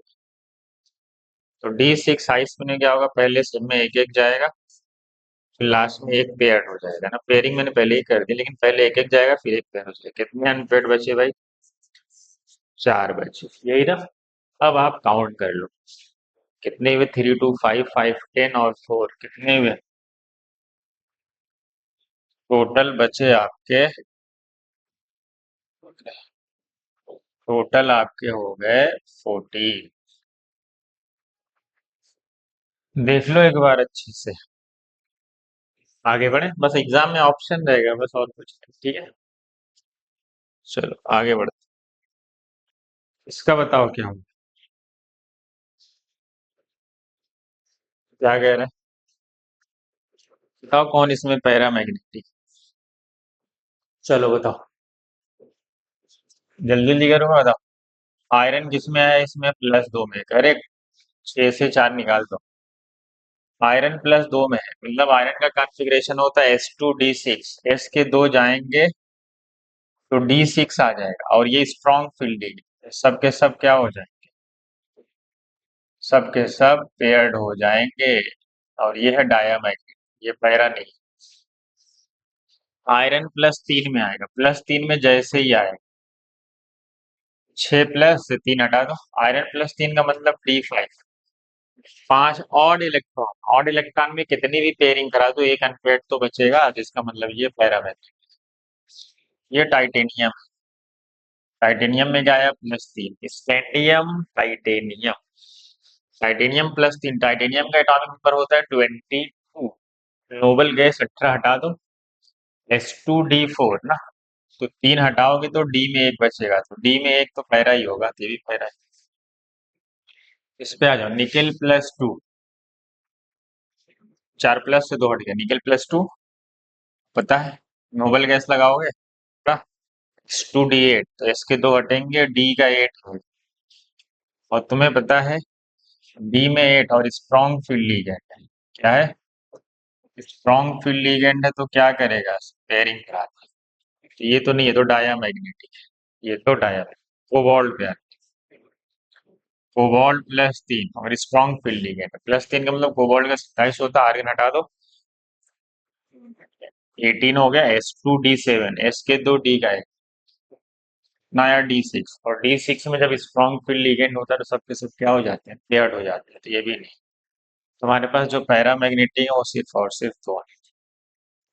तो D6 हाई स्पिन में क्या होगा? पहले स्पिन में एक एक जाएगा, फिर लास्ट में एक पेयर हो जाएगा ना। पेयरिंग मैंने पहले ही कर दी, लेकिन पहले एक एक जाएगा फिर एक पेयर हो जाएगा। कितने अनपेयर्ड बचे भाई? चार बचे, यही ना? अब आप काउंट कर लो कितने हुए। 3, 2, 5, 5, 10 और 4 कितने हुए? टोटल बचे आपके, टोटल आपके हो गए 14। देख लो एक बार अच्छे से। आगे बढ़े, बस एग्जाम में ऑप्शन रहेगा बस, और कुछ नहीं, ठीक है? चलो आगे बढ़ते। इसका बताओ क्या होगा? क्या कह रहे हैं? बताओ कौन इसमें पैरा मैग्नेटिक? चलो बताओ, जल्दी जल्दी करो, बताओ। आयरन किसमें है? इसमें +2 में। करेक्ट। 6 से 4 निकाल दो। आयरन +2 में है, मतलब आयरन का कॉन्फ़िगरेशन होता है S2D6। S के दो जाएंगे तो D6 आ जाएगा, और ये स्ट्रॉन्ग फील्डिंग है। सब के सब क्या हो जाएंगे? सब के सब पेयर्ड हो जाएंगे। और ये है डायमैग्नेट, ये पैरा नहीं। आयरन +3 में आएगा। +3 में जैसे ही आएगा, 6 + 3 हटा दो। आयरन +3 का मतलब D5। 5 ऑड इलेक्ट्रॉन में कितनी भी पेयरिंग करा दो, एक अनपेयर्ड तो बचेगा, जिसका मतलब ये पैरामेट्रिक। ये टाइटेनियम। टाइटेनियम में क्या आया? +3। Scandium, titanium. टाइटेनियम +3। टाइटेनियम का एटॉमिक नंबर होता है 22। नोबल गैस 18 हटा दो, S2D4 ना। तो 3 हटाओगे तो डी में एक बचेगा, तो डी में एक तो पैरा ही होगा, तो ये भी पैरा है। इस पे आ जाओ, निकेल +2। 4 प्लस से 2 हट गया, निकेल +2। पता है? नोबल गैस लगाओगे? S2D8, तो एस के दो हटेंगे, डी का 8 होगा। और तुम्हें पता है बी में 8 और स्ट्रॉन्ग फील्ड लिगेंड है। क्या है? स्ट्रॉन्ग फील्ड लिगेंड है तो क्या करेगा? पेयरिंग कराता है। तो ये तो नहीं, ये तो डायामैग्नेटिक है, ये तो डायामैग्नेटिक कोबाल्ट पे है। कोबाल्ट +3 और स्ट्रॉन्ग फील्ड लिगेंड +3 का मतलब कोबाल्ट का 27 होता है, आर्गन हटा दो 18 हो गया। S2D7, एस के दो डी का है नया D6, और D6 में जब स्ट्रॉन्ग फील्ड लिगेंड होता है तो सबके सब क्या हो जाते हैं? पेयर्ड हो जाते हैं, तो ये भी नहीं। तुम्हारे पास जो पैरामैग्नेटिक है वो सिर्फ और सिर्फ दो है।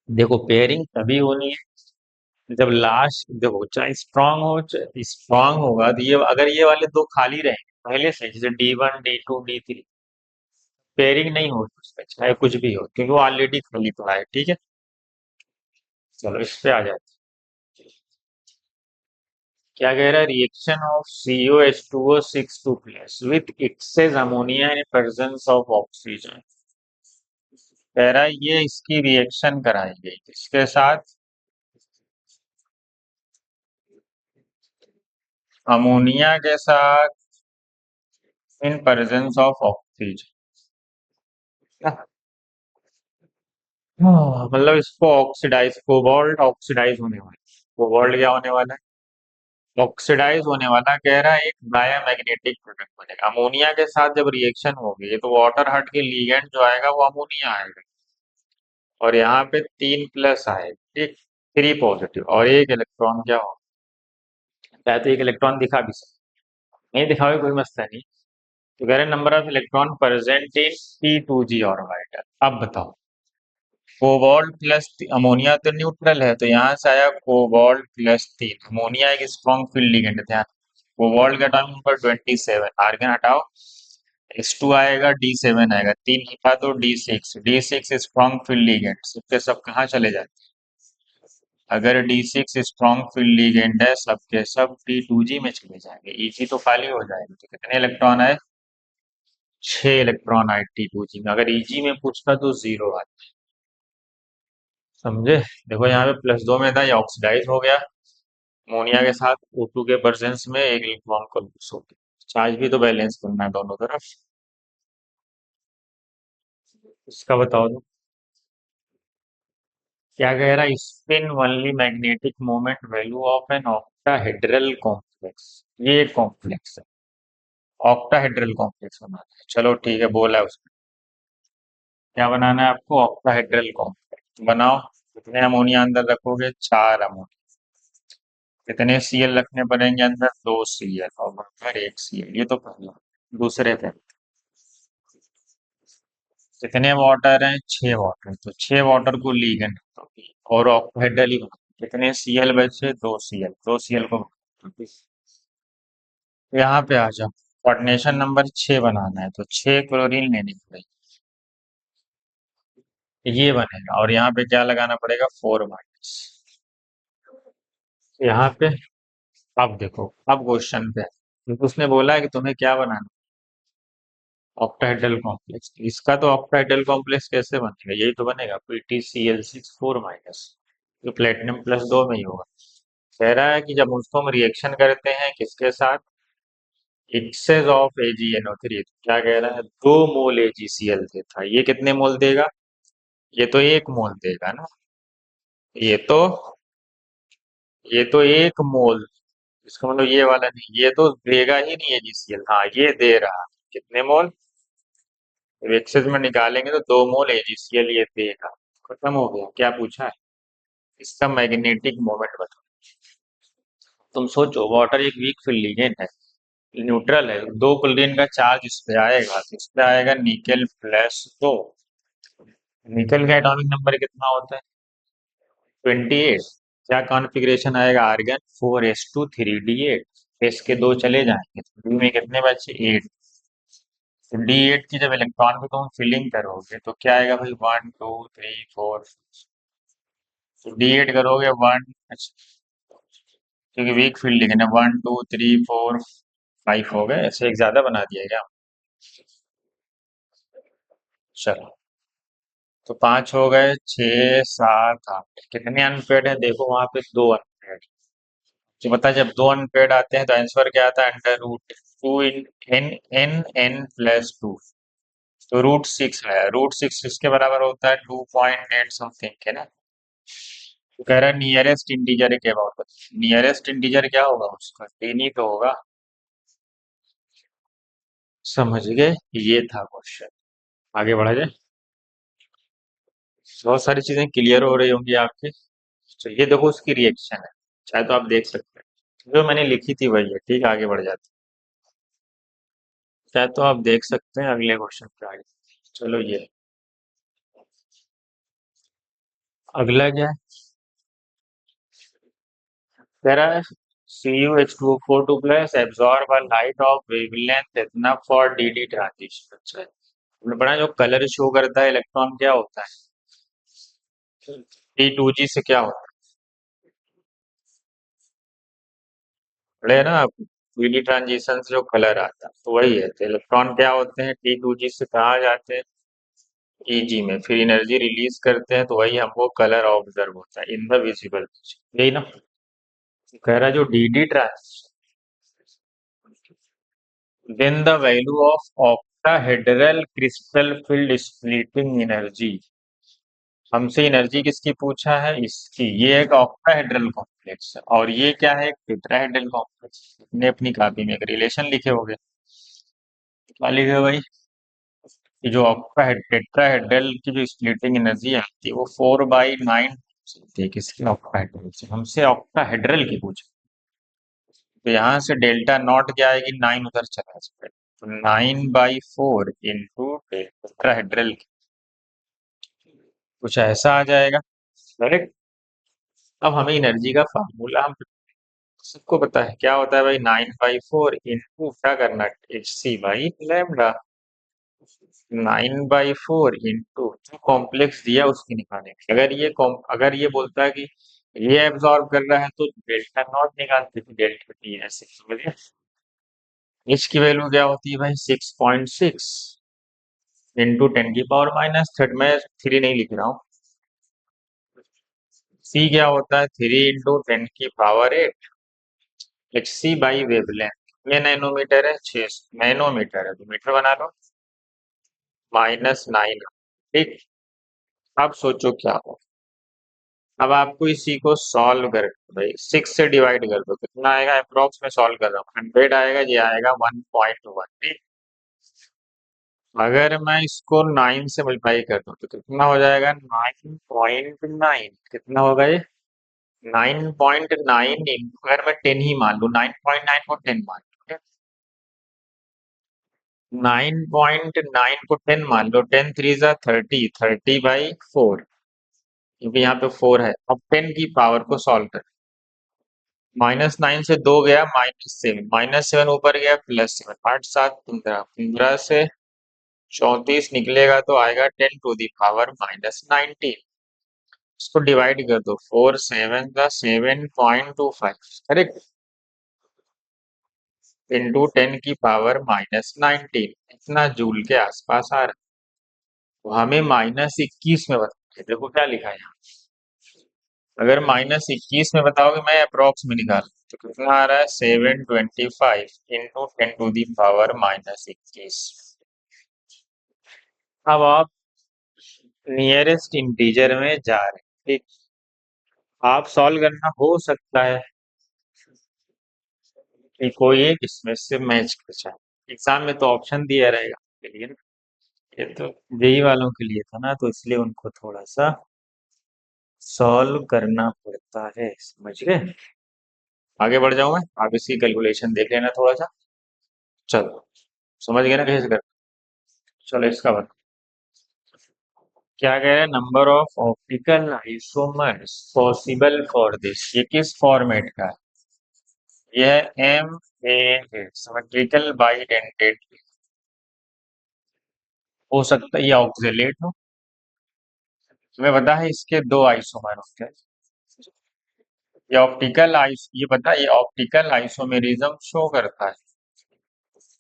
देखो पेयरिंग तभी होनी है जब लास्ट, देखो चाहे स्ट्रांग हो, चाहे स्ट्रांग होगा तो ये, अगर ये वाले दो खाली रहेंगे पहले से, जैसे D1 D2 D3, पेयरिंग नहीं हो उसमें चाहे कुछ भी हो, क्योंकि वो ऑलरेडी खाली पड़ा है। ठीक है, चलो इस पे आ जाते हैं। क्या कह रहा है? Reaction of COH2O6 2 with access ammonia in presence of oxygen. कह रहा है ये इसकी रिएक्शन कराई गई किसके साथ? अमोनिया के साथ इन प्रेजेंस ऑफ ऑक्सीजन। मतलब इसको ऑक्सीडाइज, कोबाल्ट ऑक्सीडाइज होने वाला है। कोबाल्ट क्या होने वाला है? ऑक्सीडाइज होने वाला। कह रहा है एक डायामैग्नेटिक प्रोडक्ट बनेगा अमोनिया के साथ जब रिएक्शन होगी, तो वाटर हट के लिगेंड जो आएगा वो अमोनिया आएगा, और यहाँ पे 3+ आएगा। ठीक, 3 पॉजिटिव और एक इलेक्ट्रॉन क्या होगा? चाहे तो एक इलेक्ट्रॉन दिखा भी सकते, नहीं दिखावे कोई मसला नहीं। तो कह रहे number of electron present in P2G orbital. अब बताओ, कोबाल्ट अमोनिया तो न्यूट्रल है, तो यहाँ से आया कोबाल्ट +3। अमोनिया एक स्ट्रॉन्ग फील्ड लिगेंड है, ध्यान। कोबाल्ट का एटॉमिक नंबर 27, आर्गन हटाओ, S2 आएगा, D7 आएगा, 3 हटा दो, D6 स्ट्रॉन्ग फील्ड लिगेंड, सबके सब कहाँ चले जाते हैं? अगर D6 स्ट्रॉन्ग फील्ड लिगेंड है, सबके सब P2G में चले जाएंगे, Eg तो खाली हो जाएगा। तो कितने इलेक्ट्रॉन आए? 6 इलेक्ट्रॉन आए T2G में। अगर Eg में पूछता तो 0 आता। समझे? देखो यहाँ पे +2 में था, ये ऑक्सीडाइज हो गया अमोनिया के साथ O2 के प्रेजेंस में, एक इलेक्ट्रॉन को लूज हो गया। चार्ज भी तो बैलेंस करना है दोनों तरफ। इसका बताओ तो। क्या कह रहा है? Spin only magnetic moment value of an octahedral complex. ये एक कॉम्प्लेक्स है, ऑक्टाहेड्रल कॉम्प्लेक्स बनाना है। चलो ठीक है, बोला है उसमें क्या बनाना है आपको? ऑक्टाहेड्रल कॉम्प्लेक्स बनाओ। कितने अमोनिया अंदर रखोगे? 4 अमोनिया। कितने Cl रखने पड़ेंगे अंदर? 2 Cl और बाहर 1 Cl। ये तो पहला। दूसरे पे कितने वाटर हैं? 6 वाटर, तो 6 वाटर को लीगेंड और ऑक्टाहेड्रल ही बना। कितने Cl बचे? 2 Cl, 2 Cl को तो यहाँ पे आ जाओ। कोऑर्डिनेशन नंबर 6 बनाना है तो 6 क्लोरीन लेनी पड़ेगी, ये बनेगा। और यहाँ पे क्या लगाना पड़ेगा? 4 माइनस। यहाँ पे अब देखो, अब क्वेश्चन पे है। क्योंकि उसने बोला है कि तुम्हें क्या बनाना? Octahedral complex. इसका तो ऑक्टाहेड्रल कॉम्प्लेक्स कैसे बनेगा? यही तो बनेगा, PtCl6 4 माइनस, जो प्लेटिनम +2 में ही होगा। कह रहा है कि जब उसको हम रिएक्शन करते हैं किसके साथ? एक्सेस ऑफ AgNO3, तो क्या कह रहा है? 2 मोल AgCl देता है। ये कितने मोल देगा? ये तो 1 मोल देगा ना। ये तो ये तो 1 मोल, इसका मतलब ये वाला नहीं, ये तो देगा ही नहीं AgCl। हाँ ये दे रहा है। कितने मोल? एक्सेस में निकालेंगे तो 2 मोल AgCl ये देगा। खत्म हो गया। क्या पूछा है? इसका मैग्नेटिक मोमेंट बताओ। तुम सोचो, वाटर एक वीक फील्ड लिगेंड है, न्यूट्रल है, 2 क्लोरीन का चार्ज इस पे आएगा, तो इस पे आएगा निकेल +2। निकल का एटॉमिक नंबर कितना होता है? 28। क्या कॉन्फ़िगरेशन आएगा? Argon 4s2 3d8। एस के दो चले जाएंगे तो डी में कितने बचे? 8। तो D8 की जब इलेक्ट्रॉन को तुम फिलिंग करोगे तो क्या आएगा भाई? 1 2 3 4। तो D8 करोगे 1, क्योंकि वीक फील्डिंग है ना, 1 2 3 4 5 हो गए। ऐसे एक ज्यादा बना दिया क्या? चलो, तो 5 हो गए, 6 7 8। कितने अनपेड है? देखो वहां पे 2 अनपेड। तो बता, जब 2 अनपेड आते हैं तो आंसर क्या आता है? √2 two in n n n plus two, तो रूट 6 है, रूट 6 किसके बराबर होता है? 2.8 समथिंग है ना। तो कह रहा है नियरेस्ट इंटीजर के अबाउट, नियरेस्ट इंटीजर क्या होगा उसका? 10 ही तो होगा। समझ गए? ये था क्वेश्चन। आगे बढ़ा जाए। बहुत सारी चीजें क्लियर हो रही होंगी आपकी। तो ये देखो उसकी रिएक्शन है, चाहे तो आप देख सकते हैं, जो मैंने लिखी थी वही है। ठीक है, आगे बढ़ जाते हैं। चाहे तो आप देख सकते हैं अगले क्वेश्चन पे आगे। चलो ये अगला क्या है? कह रहा है CuH2O4 plus absorb a light of wavelength इतना फॉर डी ट्रांजिशन। अच्छा, हमने पढ़ा जो कलर शो करता है इलेक्ट्रॉन क्या होता है? T2G से क्या होता है? पढ़े ना आप, डी ट्रांजिशन से जो कलर आता है तो वही है। तो इलेक्ट्रॉन क्या होते हैं? T2G से कहाँ जाते हैं? Eg में, फिर एनर्जी रिलीज करते हैं, तो वही हमको कलर ऑब्जर्व होता है इन द विजिबल। यही ना। कह रहा है जो D transition, then the value of octahedral crystal field splitting energy। हमसे एनर्जी किसकी पूछा है? इसकी। ये एक ऑक्टाहेड्रल कॉम्प्लेक्स है और ये क्या है? एक टेट्राहेड्रल कॉम्प्लेक्स। ने अपनी कॉपी में एक रिलेशन लिखे होंगे। क्या लिखे भाई? कि जो टेट्राहेड्रल की जो स्प्लिटिंग एनर्जी आती है वो 4/9 होती है। किसकी? ऑक्टाहेड्रल से। हमसे ऑक्टाहेड्रल की पूछा, तो यहाँ से डेल्टा नॉट क्या आएगी? 9 उधर चला जाएगा, तो 9/4 इंटू टेट्राहेड्रल, कुछ ऐसा आ जाएगा। करेक्ट। अब हमें एनर्जी का फार्मूला हम सबको पता है क्या होता है भाई? 9/4 इंटू क्या करना? Hc/λ। 9/4 इंटू जो कॉम्प्लेक्स दिया उसकी निकालें। अगर ये बोलता है कि ये एब्जॉर्ब कर रहा है तो डेल्टा नॉट निकालते थे, डेल्टा टी ऐसे, समझिए। एच की वैल्यू क्या होती है भाई? 6.6 इंटू 10⁻³ मैं 3 नहीं लिख रहा हूँ। सी क्या होता है? 3 इंटू 10⁻8। Hc/वेवलेंथ कितने नैनोमीटर है? 6 नैनोमीटर है, तो मीटर बना लो। -9। ठीक। अब सोचो क्या हो। अब आपको इसी को सॉल्व कर भाई 6 से डिवाइड कर दो, कितना आएगा? अप्रोक्स में सॉल्व कर रहा हूँ, 100 आएगा, ये आएगा 1.1। ठीक। अगर मैं इसको 9 से मल्टीप्लाई कर दूं तो कितना हो जाएगा? 9.9। कितना होगा ये? 9.9 इंटू, अगर मैं 10 ही मान लू, 9.9 को 10 मान लो, 9.9 को 10 मान लो, 10 3 30, 30/4, क्योंकि यहाँ पे 4 है। अब 10 की पावर को सॉल्व कर, -9 से 2 गया, -7, -7 ऊपर गया, +7, 8 7 15, 15 से 34 निकलेगा तो आएगा 10⁻⁻19। इसको डिवाइड कर दो, 4 7 7.25, करेक्ट, इंटू 10⁻⁻19, इतना जूल के आसपास आ रहा है। तो हमें -21 में बताइए, देखो क्या लिखा है यहाँ। अगर -21 में बताओगे, मैं अप्रोक्स में निकाल, तो कितना आ रहा है? 725 इंटू 10⁻⁻21। अब आप नियरेस्ट इंटीजर में जा रहे हैं। ठीक। आप सॉल्व करना हो सकता है कि कोई एक इसमें से मैच कर जाए। एग्जाम में तो ऑप्शन दिया रहेगा आपके लिए ना। ये तो जेई वालों के लिए था ना, तो इसलिए उनको थोड़ा सा सॉल्व करना पड़ता है, समझ गए? आगे बढ़ जाऊं मैं? आप इसकी कैलकुलेशन देख लेना थोड़ा सा। चलो, समझ गए ना कैसे कर? चलो इसका बता, क्या कह रहे हैं? Number of optical isomers possible for this. ये किस फॉर्मेट का है? यह MAA, सिमेट्रिकल बाइडेंटेड। हो सकता है ये ऑक्जेलेट हो। तुम्हें पता है इसके दो आइसोमर होते हैं। ये पता है, ये ऑप्टिकल आइसोमेरिज्म शो करता है,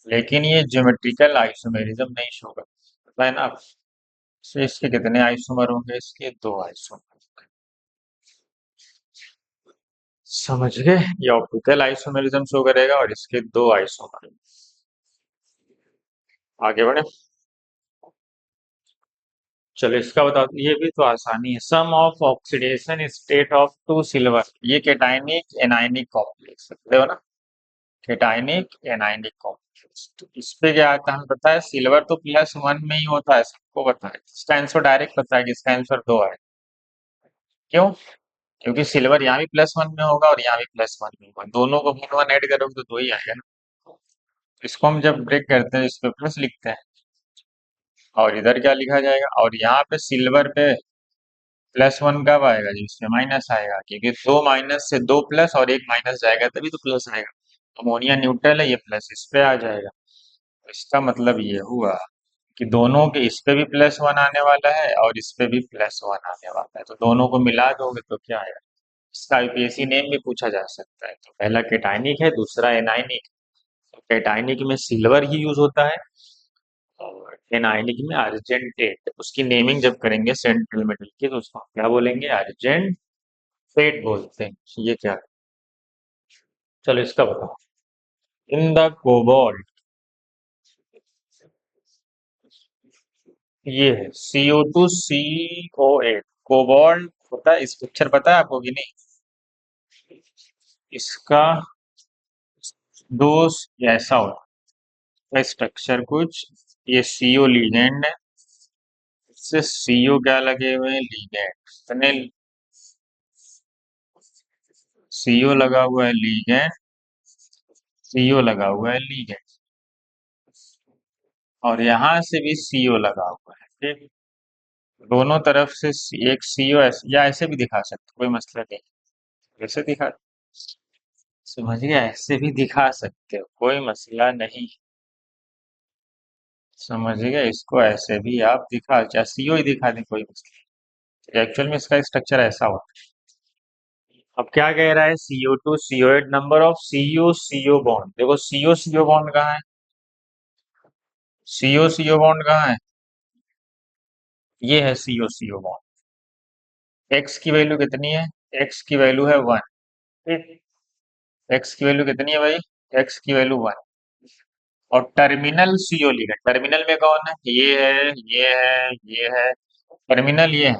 लेकिन ये ज्योमेट्रिकल आइसोमेरिज्म नहीं शो करता, पता है ना आप? तो इसके कितने आइसोमर होंगे? इसके दो आइसोमर। समझ गए? ये ऑप्टिकल आइसोमेरिज्म शो करेगा और इसके दो आइसोमर। आगे बढ़े। चलो इसका बताओ, ये भी तो आसानी है। Sum of oxidation state of two silver, ये कैटाइनिक एनाइनिक कॉम्प्लेक्स, देखो ना, कैटाइनिक एनाइनिक कॉम्प्लेक्स। तो इस पे क्या आता है, हमें पता है सिल्वर तो +1 में ही होता है, सबको पता है। इसका आंसर डायरेक्ट पता है कि इसका आंसर 2 है। क्यों? क्योंकि सिल्वर यहाँ भी +1 में होगा और यहाँ भी +1 में होगा, दोनों को 1 1 ऐड करोगे तो 2 ही आएगा ना। इसको हम जब ब्रेक करते हैं इस पे प्लस लिखते हैं, और इधर क्या लिखा जाएगा, और यहाँ पे सिल्वर पे +1 कब आएगा, जब इसमें माइनस आएगा, क्योंकि 2 माइनस से 2 प्लस और 1 माइनस जाएगा तभी तो प्लस आएगा। अमोनिया न्यूट्रल है, ये प्लस इस पे आ जाएगा। तो इसका मतलब ये हुआ कि दोनों के, इस पे भी +1 आने वाला है और इस पे भी +1 आने वाला है, तो दोनों को मिला दोगे तो क्या आएगा। इसका यूपीएससी नेम भी पूछा जा सकता है। तो पहला कैटाइनिक है, दूसरा एनाइनिक। तो कैटाइनिक में सिल्वर ही यूज होता है, और एनाइनिक में अर्जेंटेट। उसकी नेमिंग जब करेंगे सेंट्रल मेटल की तो उसको हम क्या बोलेंगे, अर्जेंट फेट बोलते हैं। ये क्या है? चलो इसका बताओ। इन द कोबाल्ट, ये है CO2 CO8, कोबाल्ट होता है। स्ट्रक्चर पता है आपको कि नहीं? इसका दो ऐसा होता है स्ट्रक्चर कुछ, ये CO लिगेंड है, इससे CO क्या लगे हुए हैं, लिगेंड। CO लगा हुआ है लिगेंड, CO लगा हुआ है लिगेंड, और यहाँ से भी CO लगा हुआ है, ठीक। दोनों तरफ से एक CO या ऐसे भी दिखा सकते, कोई मसला नहीं। ऐसे दिखा, समझ गया, ऐसे भी दिखा सकते हो, कोई मसला नहीं। समझ गए, इसको ऐसे भी आप दिखा, चाहे CO ही दिखा दें, कोई मसला। एक्चुअल में इसका स्ट्रक्चर ऐसा होता है। अब क्या कह रहा है, CO2 CO8, number of CO CO bond. देखो CO CO बॉन्ड कहाँ है, CO CO बॉन्ड कहाँ है, ये है CO CO बॉन्ड। एक्स की वैल्यू कितनी है, एक्स की वैल्यू है 1, ठीक। एक्स की वैल्यू कितनी है भाई, एक्स की वैल्यू 1। और टर्मिनल CO लिखा, टर्मिनल में कौन है, ये है, ये है, ये है, टर्मिनल ये है।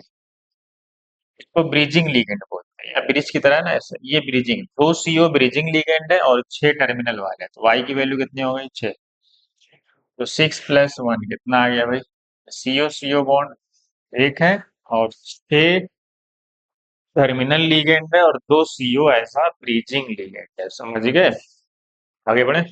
इसको ब्रिजिंग लिगेंड बोलते हैं, या ब्रिज की तरह ना ऐसे, ये ब्रिजिंग, 2 CO ब्रिजिंग लिगेंड है और 6 टर्मिनल वाले हैं। तो वाई की वैल्यू कितनी हो गई, 6। तो 6 + 1 कितना आ गया भाई, CO CO बॉन्ड एक है और 6 टर्मिनल लिगेंड है और 2 CO ऐसा ब्रिजिंग लिगेंड है। समझ गए, आगे बढ़े।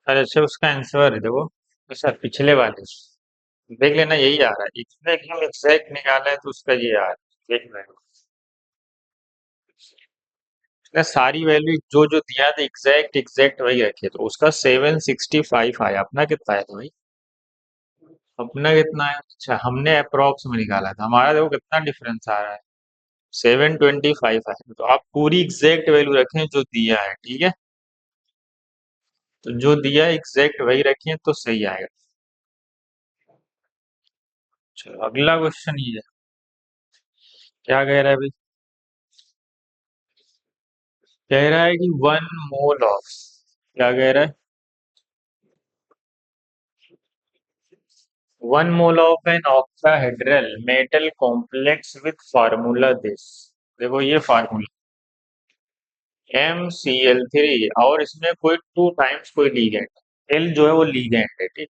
अरे अच्छा, उसका आंसर देखो, तो सर पिछले वाले देख लेना, यही आ रहा है, इसमें एकदम एग्जैक्ट निकाला है तो उसका ये आ रहा है, देख लेना। उसने सारी वैल्यू जो जो दिया था एग्जैक्ट एग्जैक्ट वही रखी है, तो उसका 765 आया। अपना कितना आया था भाई, अपना कितना है, अच्छा हमने अप्रोक्स में निकाला था, हमारा देखो कितना डिफरेंस आ रहा है, 725 आया। तो आप पूरी एग्जैक्ट वैल्यू रखें जो दिया है, ठीक है। तो जो दिया है एग्जैक्ट वही रखें तो सही आएगा। चलो अगला क्वेश्चन ये है, क्या कह रहा है भाई, कह रहा है कि 1 मोल ऑफ, क्या कह रहा है, 1 mole of an octahedral metal complex with formula this. देखो ये फार्मूला MCl3, और इसमें कोई 2 टाइम्स कोई लीगेंड, एल जो है वो लीगेंड है, ठीक।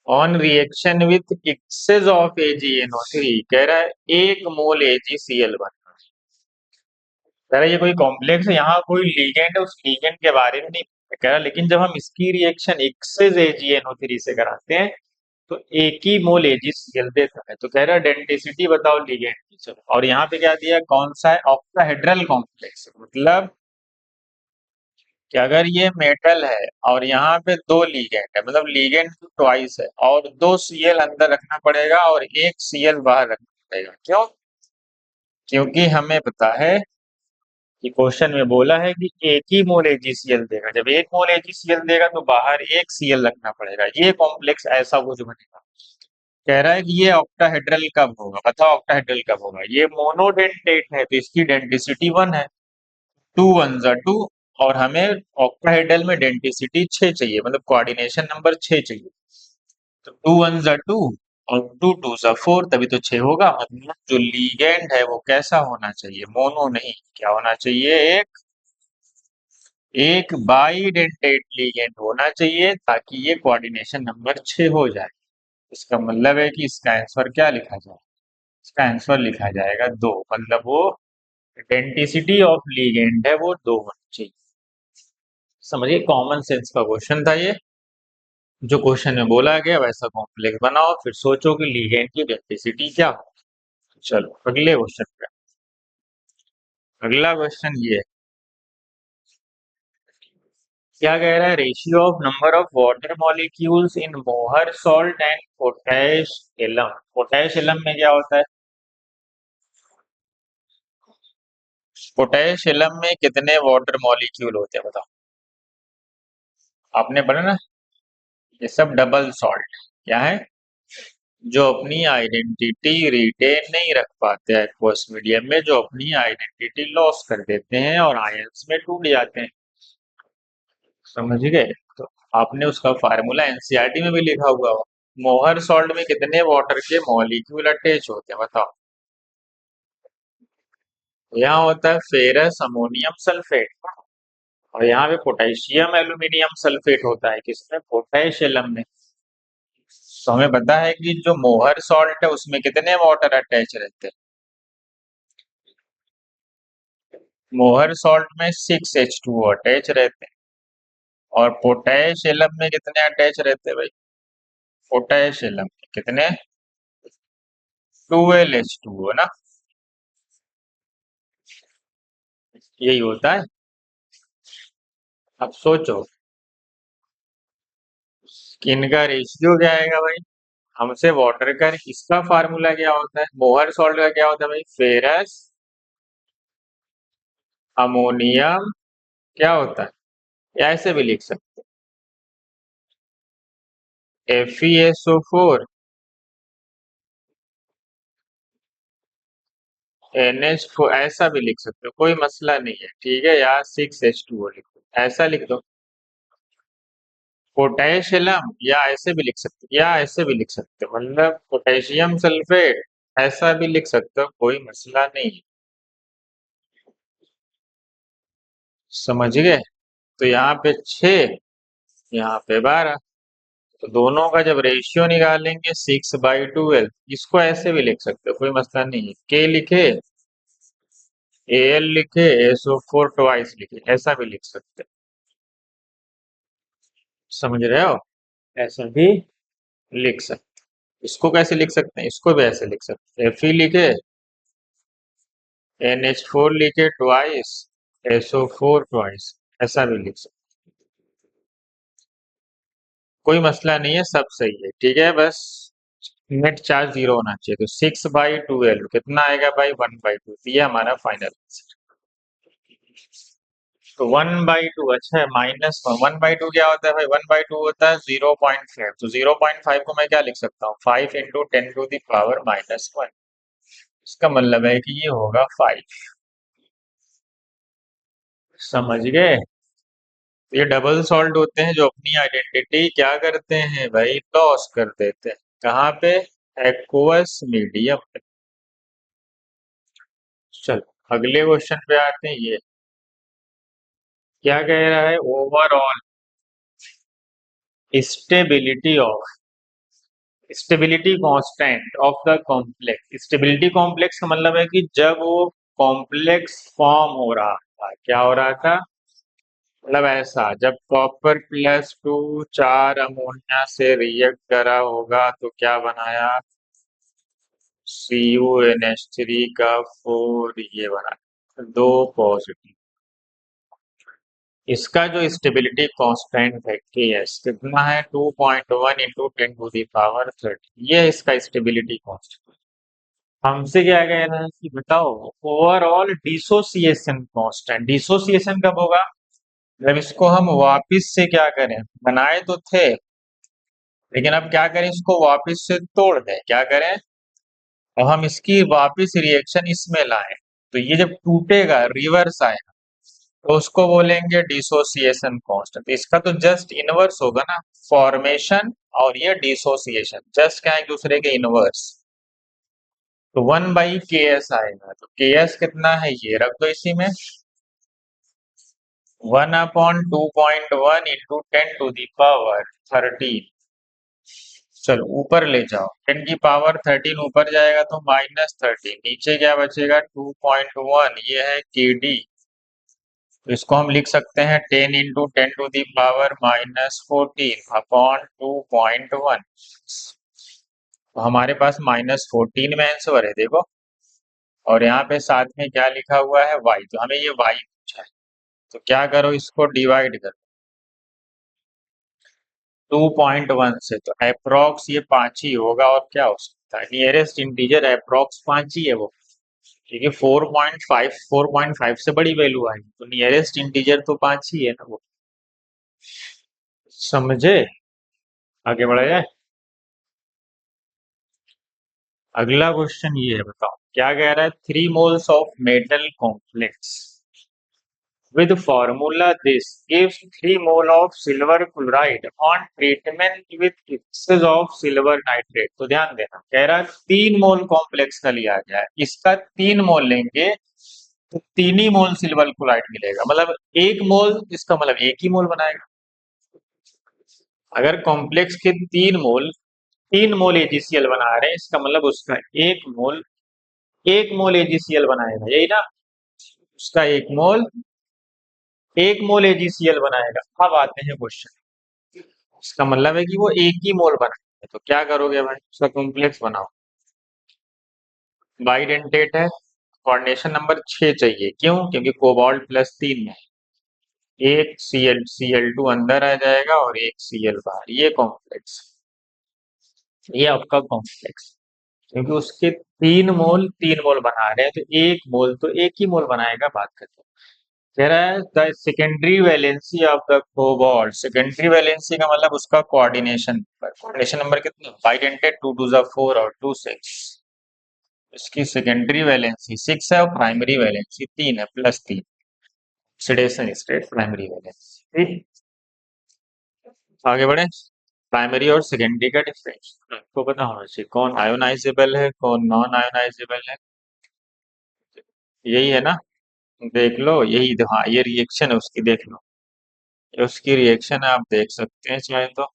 On reaction with access of AgNO3, कह रहा है 1 मोल AgCl बना। कह रहा है ये कोई कॉम्प्लेक्स है, यहाँ कोई लीगेंड है, उस लीगेंड के बारे में नहीं कह रहा, लेकिन जब हम इसकी रिएक्शन एक्सेस AgNO3 से कराते हैं तो 1 ही मोल AgCl देता है। तो कह रहा है डेंसिटी बताओ लीगेंड की। चलो, और यहाँ पे क्या दिया, कौन सा है, ऑक्टाहेड्रल कॉम्प्लेक्स, मतलब कि अगर ये मेटल है और यहाँ पे 2 लीगेंड है, मतलब लीगेंड तो ट्वाइस है, और 2 Cl अंदर रखना पड़ेगा और 1 Cl बाहर रखना पड़ेगा। क्यों? क्योंकि हमें पता है कि क्वेश्चन में बोला है कि 1 ही मोल AgCl देगा, जब 1 मोल AgCl देगा तो बाहर 1 Cl रखना पड़ेगा, ये कॉम्प्लेक्स ऐसा कुछ बनेगा। कह रहा है कि ये ऑक्टाहेड्रल कब होगा, बताओ ऑक्टाहेड्रल कब होगा, ये मोनोडेंटेट है तो इसकी डेंसिटी 1 है, टू वन जा टू, और हमें ऑक्टाहेड्रल में डेंटिसिटी 6 चाहिए, मतलब कोऑर्डिनेशन नंबर 6 चाहिए। तो टू वन जा टू और टू टू जा फोर, तभी तो 6 होगा। मतलब जो लीगेंड है वो कैसा होना चाहिए, मोनो नहीं, क्या होना चाहिए, एक बाइडेंटेट लीगेंड होना चाहिए, ताकि ये कोऑर्डिनेशन नंबर 6 हो जाए। इसका मतलब है कि इसका आंसर क्या लिखा जाए, इसका आंसर लिखा जाएगा 2, मतलब वो आइडेंटिसिटी ऑफ लीगेंड है वो 2 होनी चाहिए। समझिए, कॉमन सेंस का क्वेश्चन था ये। जो क्वेश्चन में बोला गया वैसा कॉम्प्लेक्स बनाओ, फिर सोचो कि लीगेंड की आइडेंटिसिटी क्या हो। चलो अगले क्वेश्चन पे। अगला क्वेश्चन ये है, क्या कह रहा है, ratio of number of water molecules in Mohr salt and potash alum. Potash alum में क्या होता है, पोटैश एलम में कितने वाटर मॉलिक्यूल होते हैं बताओ। आपने पढ़ा ना, ये सब डबल सॉल्ट क्या है, जो अपनी आइडेंटिटी रिटेन नहीं रख पाते एक्वस मीडियम में, जो अपनी आइडेंटिटी लॉस कर देते हैं और आयंस में टूट जाते हैं। समझ गए, तो आपने उसका फार्मूला एनसीईआरटी में भी लिखा हुआ हो। मोहर सॉल्ट में कितने वाटर के मॉलिक्यूल अटैच होते हैं बताओ। यहाँ होता है फेरस अमोनियम सल्फेट, और यहाँ पे पोटेशियम एल्यूमिनियम सल्फेट होता है, किसमें, पोटेशियम में। तो हमें पता है कि जो मोहर सॉल्ट है उसमें कितने वाटर अटैच रहते हैं, मोहर सॉल्ट में 6H2 अटैच रहते हैं। और पोटेशियम में कितने अटैच रहते हैं भाई, पोटेशियम में कितने, 12H2 है ना, यही होता है। अब सोचो कि इनका रेशियो क्या आएगा भाई, हमसे वाटर का इसका फार्मूला क्या होता है, मोहर सॉल्ट का क्या होता है भाई, फेरस अमोनियम, क्या होता है, या ऐसे भी लिख सकते हैं FeSO4 NH4, ऐसा भी लिख सकते हो, कोई मसला नहीं है, ठीक है, या 6H2O लिख दो, ऐसा लिख दो, पोटेशियम, या ऐसे भी लिख सकते हो, या ऐसे भी लिख सकते हो, मतलब पोटेशियम सल्फेट, ऐसा भी लिख सकते हो, कोई मसला नहीं है। समझ गए, तो यहाँ पे 6, यहाँ पे 12, तो दोनों का जब रेशियो निकालेंगे 6/12, इसको ऐसे भी लिख सकते हो, कोई मसला नहीं है, के लिखे, Al लिखे, SO4 ट्वाइस लिखे, ऐसा भी लिख सकते हो। समझ रहे हो, ऐसा भी लिख सकते हैं। इसको कैसे लिख सकते हैं, इसको भी ऐसे लिख सकते हैं, Fe लिखे, NH4 लिखे ट्वाइस, SO4 ट्वाइस, ऐसा भी लिख सकते हैं। कोई मसला नहीं है, सब सही है, ठीक है, बस नेट चार्ज 0 होना चाहिए। तो 6/12 कितना आएगा भाई, 1/2, ये हमारा फाइनल आंसर। तो 1/2, अच्छा है, -1, 1/2 क्या होता है भाई, 1/2 होता है 0.5, तो 0.5 को मैं क्या लिख सकता हूँ, 5 × 10⁻⁻1, इसका मतलब है कि ये होगा 5। समझ गए, ये डबल सॉल्ट होते हैं जो अपनी आइडेंटिटी क्या करते हैं भाई, लॉस कर देते हैं, कहाँ पे, एक्वस मीडियम पे। चलो अगले क्वेश्चन पे आते हैं, ये क्या कह रहा है, overall stability of, stability constant of the complex. Stability complex का मतलब है कि जब वो कॉम्प्लेक्स फॉर्म हो रहा था, क्या हो रहा था, मतलब ऐसा, जब कॉपर +2 4 अमोनिया से रिएक्ट करा होगा तो क्या बनाया, CuNH3 का 4 ये बना, दो पॉजिटिव। इसका जो स्टेबिलिटी कांस्टेंट है Ks कितना है, 2.1 × 10⁻30, ये इसका स्टेबिलिटी कांस्टेंट। हमसे क्या कह रहा है कि बताओ ओवरऑल डिसोसिएशन कांस्टेंट, डिसोसिएशन कब होगा, जब इसको हम वापिस से क्या करें, बनाए तो थे, लेकिन अब क्या करें, इसको वापिस से तोड़ दें, क्या करें, अब हम इसकी वापिस रिएक्शन इसमें लाएं, तो ये जब टूटेगा रिवर्स आएगा, तो उसको बोलेंगे डिसोसिएशन कांस्टेंट। इसका तो जस्ट इनवर्स होगा ना, फॉर्मेशन और ये डिसोसिएशन जस्ट क्या है, एक दूसरे के इनवर्स। तो 1/ks आएगा, तो ks कितना है ये रख दो इसी में, 1/2.1 इंटू 10⁻13। चलो ऊपर ले जाओ, 10⁻13 ऊपर जाएगा तो -13, नीचे क्या बचेगा 2.1, ये है kd। तो इसको हम लिख सकते हैं 10 इंटू 10⁻14 अपॉन 2.1। तो हमारे पास -14 में आंसर है देखो, और यहाँ पे साथ में क्या लिखा हुआ है y, तो हमें ये y पूछा है। तो क्या करो, इसको डिवाइड करो 2.1 से, तो अप्रोक्स ये 5 ही होगा, और क्या हो सकता है, नियरेस्ट इंटीजर अप्रोक्स 5 ही है वो, क्योंकि 4.5 से बड़ी वैल्यू आएगी, तो नियरेस्ट इंटीजर तो 5 ही है ना वो। समझे? आगे बढ़ा जाए। अगला क्वेश्चन ये है, बताओ क्या कह रहा है, 3 moles of metal complex with formula this gives 3 mole of silver chloride on treatment with excess of silver nitrate। तो ध्यान देना, कह रहा है 3 मोल कॉम्प्लेक्स का लिया गया है, इसका 3 मोल लेंगे तो 3 ही मोल सिल्वर क्लोराइड मिलेगा, मतलब 1 मोल, इसका मतलब 1 ही मोल बनाएगा। अगर कॉम्प्लेक्स के 3 मोल एजीसीएल बना रहे हैं, इसका मतलब उसका 1 मोल एजीसीएल बनाएगा, यही ना, उसका 1 मोल एजीसीएल बनाएगा। अब आते हैं क्वेश्चन, इसका मतलब है कि वो 1 ही मोल बनाएगा, तो क्या करोगे भाई, उसका कॉम्प्लेक्स बनाओ। बाइडेंटेट है, कोऑर्डिनेशन नंबर 6 चाहिए, क्यों, क्योंकि कोबाल्ट +3 में एक Cl2 अंदर आ जाएगा और एक Cl बाहर, ये कॉम्प्लेक्स, ये आपका कॉम्प्लेक्स, क्योंकि उसके 3 मोल बना रहे हैं, तो 1 मोल तो 1 ही मोल बनाएगा, बात करते हैं। कह रहा है the secondary valency of the cobalt, secondary valency का मतलब उसका कोऑर्डिनेशन नंबर कितना, बाइडेंटेट 2 2 4 और 2 6, इसकी सेकेंडरी वैलेंसी 6 है और प्राइमरी वैलेंसी 3 है, +3, ऑक्सीडेशन स्टेट प्राइमरी वैलेंसी। ठीक, आगे बढ़े। प्राइमरी और सेकेंडरी का डिफरेंस आपको पता होना चाहिए, कौन आयोनाइजेबल है कौन नॉन आयोनाइजेबल है, यही है ना, देख लो, यही हाँ, ये रिएक्शन है उसकी, देख लो, ये उसकी रिएक्शन है, आप देख सकते हैं चाहे तो,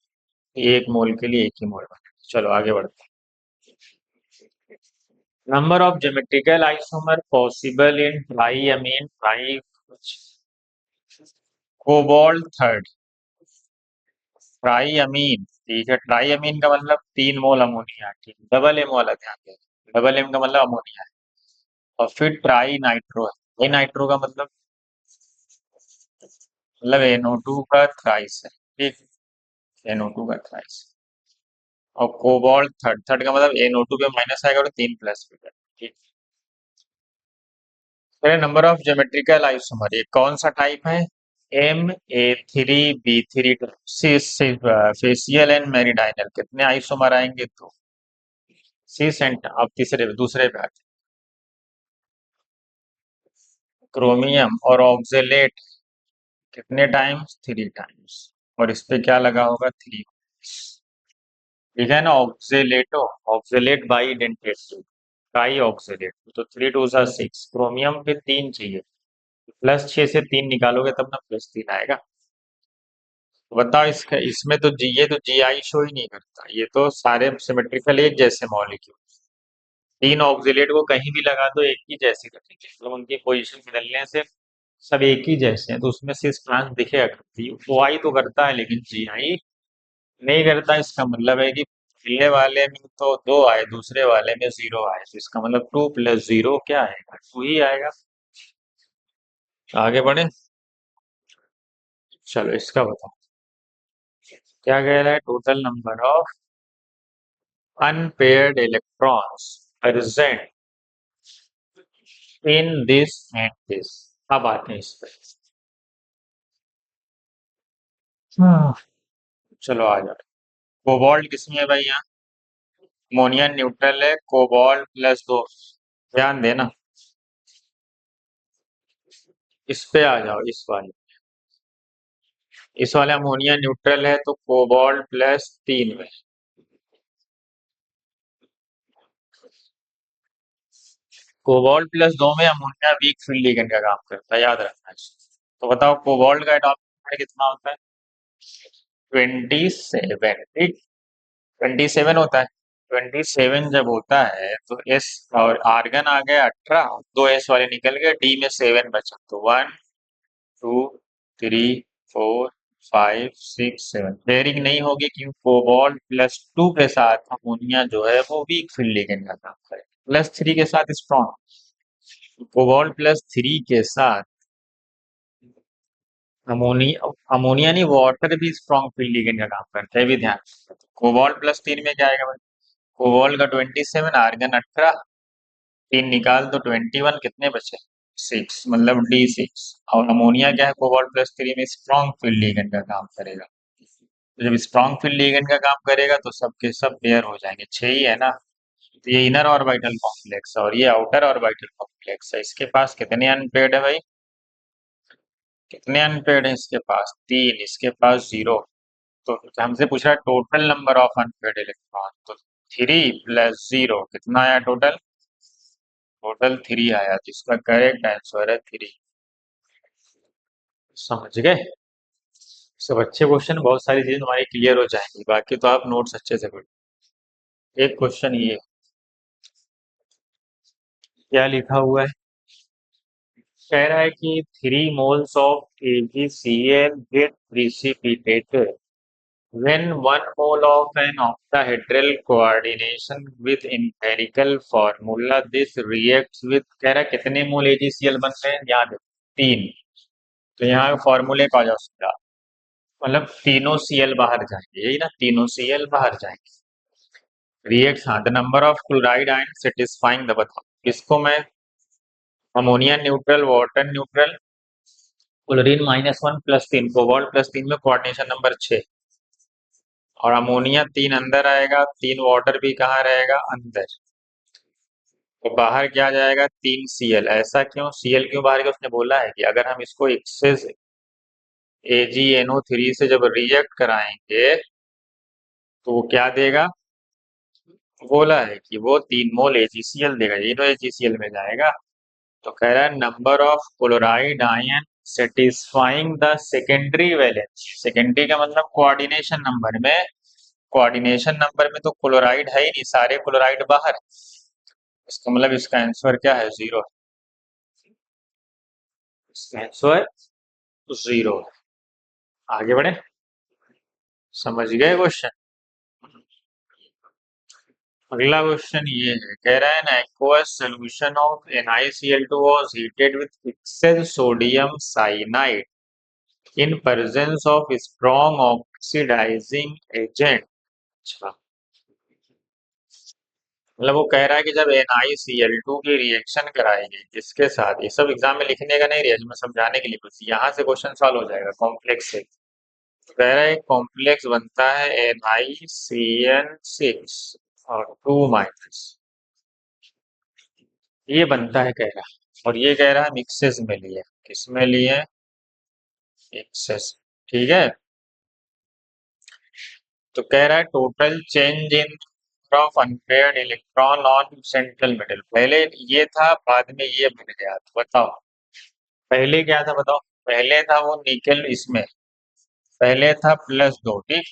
1 मोल के लिए 1 ही मोल बने। चलो आगे बढ़ते हैं। Number of geometrical isomer possible in triamine tri cobalt third, triamine, ठीक है, ट्राईअमीन का मतलब 3 मोल अमोनिया, ठीक, डबल एम वाला ध्यान दें, डबल एम का मतलब अमोनिया है, और फिर ट्राई नाइट्रो है, ये नाइट्रो का मतलब NO2 का थ्राइस है, ठीक, NO2 का थ्राइस, और कोबाल्ट थर्ड, थर्ड का मतलब NO2 पे माइनस आएगा और 3 प्लस पे, ठीक। फिर नंबर ऑफ ज्योमेट्रिकल आइसोमर, ये कौन सा टाइप है, Ma3B3, फेसियल एंड मेरिडाइनल, कितने आइसोमर आएंगे, तो सी सेंट। अब तीसरे दूसरे पे आते हैं, क्रोमियम और ऑक्जेलेट कितने टाइम्स, 3 टाइम्स, और इस पे क्या लगा होगा, 3, ठीक है ना, oxalato, oxalate by dentate, try oxalate, तो 3 2 6, क्रोमियम पे 3 चाहिए, +6 से 3 निकालोगे तब ना +3 आएगा। तो बताओ इसका, इसमें तो ये तो जीआई शो ही नहीं करता, ये तो सारे सिमेट्रिकल एक जैसे मॉलिक्यूल, 3 ऑक्जिलेट को कहीं भी लगा दो एक ही जैसे करेंगे, मतलब उनकी पोजीशन बदलने से सब एक ही जैसे हैं, तो उसमें सिस ट्रांस दिखेगा करती, ओ आई तो करता है लेकिन जीआई नहीं करता। इसका मतलब है कि पहले वाले में तो 2 आए, दूसरे वाले में 0 आए, तो इसका मतलब 2 + 0 क्या आएगा, 2 ही आएगा। आगे बढ़े, चलो इसका बताओ, क्या कह रहा है, total number of unpaired electrons present in this and this. अब आते हैं इस पर, हाँ, चलो आ जाओ। कोबाल्ट किसमें है भाई, यहाँ अमोनिया न्यूट्रल है, कोबाल्ट +2, ध्यान देना, इस पे आ जाओ, इस वाले अमोनिया न्यूट्रल है तो कोबाल्ट प्लस 3 में। कोबाल्ट प्लस 2 में अमोनिया वीक फील्ड लिगेंड का काम करता है, याद रखना है। तो बताओ कोबाल्ट का एटॉमिक नंबर कितना होता है? 27, ठीक। 27 होता है। 27 जब होता है तो एस और आर्गन आ गया 18, दो एस वाले निकल गए, डी में 7 बचा, तो 1 2 3 4 5 6 7 पेयरिंग नहीं होगी क्योंकि कोबाल्ट प्लस 2 के साथ अमोनिया जो है वो वीक फील्ड लिगेंड का काम करेगा, प्लस 3 के साथ स्ट्रॉन्ग। कोबाल्ट प्लस 3 के साथ अमोनिया, अमोनिया नहीं, वाटर भी स्ट्रॉन्ग फील्ड लिगेंड का काम करता है, भी ध्यान। कोबाल्ट प्लस 3 में क्या आएगा भाई? कोबाल्ट का 27, आर्गन 18, 3 निकाल दो 21, कितने बचे? 6, मतलब D6। और अमोनिया क्या है कोबाल्ट प्लस 3 में? स्ट्रॉन्ग फील्ड लिगेंड का काम करेगा। तो जब स्ट्रॉन्ग फील्ड लिगेंड का काम करेगा तो सबके सब पेयर हो जाएंगे, 6 ही है ना। तो ये इनर ऑर्बिटल कॉम्प्लेक्स है और ये आउटर ऑर्बिटल कॉम्प्लेक्स है। इसके पास कितने अनपेयर्ड है भाई? कितने अनपेयर्ड है इसके पास? 3, इसके पास 0। तो हमसे पूछ रहा है total number of unpaired electron, तो 3 + 0 कितना आया टोटल? टोटल 3 आया, जिसका करेक्ट आंसर है 3। समझ गए? सब अच्छे क्वेश्चन, बहुत सारी चीजें तुम्हारी क्लियर हो जाएंगी, बाकी तो आप नोट्स अच्छे से पढ़ो। एक क्वेश्चन ये क्या लिखा हुआ है, कह रहा है कि 3 moles of AgCl get precipitated when 1 mole of an octahedral coordination with empirical formula this reacts with, कह रहा है कितने मोल AgCl बन रहे हैं, याद है 3। तो यहाँ फॉर्मूले पे आ जाओ सीधा, मतलब तीनों Cl बाहर जाएंगे, यही ना, तीनों Cl बाहर जाएंगे। रिएक्ट, हाँ, the number of chloride ion satisfying the, बताओ किसको मैं? Ammonia neutral, water neutral, chlorine -1 +3, cobalt +3 में कोऑर्डिनेशन नंबर 6, और अमोनिया 3 अंदर आएगा, 3 वाटर भी कहाँ रहेगा? अंदर। तो बाहर क्या जाएगा? 3 Cl। ऐसा क्यों? Cl क्यों बाहर गया? उसने बोला है कि अगर हम इसको एक्सेस AgNO3 से जब रिएक्ट कराएंगे तो वो क्या देगा? बोला है कि वो 3 मोल AgCl देगा, ये तो AgCl में जाएगा। तो कह रहा है number of chloride ion satisfying the secondary valence, secondary का मतलब कोऑर्डिनेशन नंबर में, कोऑर्डिनेशन नंबर में तो क्लोराइड है ही नहीं, सारे क्लोराइड बाहर है। इसका मतलब इसका आंसर क्या है? 0। इसका आंसर 0। आगे बढ़े, समझ गए क्वेश्चन? अगला क्वेश्चन ये है, कह रहा है ना, aqueous solution of NiCl2 was heated with excess sodium cyanide in presence of strong oxidizing agent। अच्छा, मतलब वो कह रहा है कि जब NiCl2 की रिएक्शन कराएगी किसके साथ, ये सब एग्जाम में लिखने का नहीं, रिएज में समझाने के लिए, बस यहाँ से क्वेश्चन सॉल्व हो जाएगा कॉम्प्लेक्स से। तो कह रहा है कॉम्प्लेक्स बनता है NiCN6 और 2 ये बनता है, कह रहा है, और ये कह रहा है मिक्सेस में लिए, किस में लिए? मिक्सेस, ठीक है। तो कह रहा है total change in of unpaired electron on central metal, पहले ये था बाद में ये बन गया, तो बताओ पहले क्या था, बताओ। पहले था वो निकेल, इसमें पहले था +2, ठीक।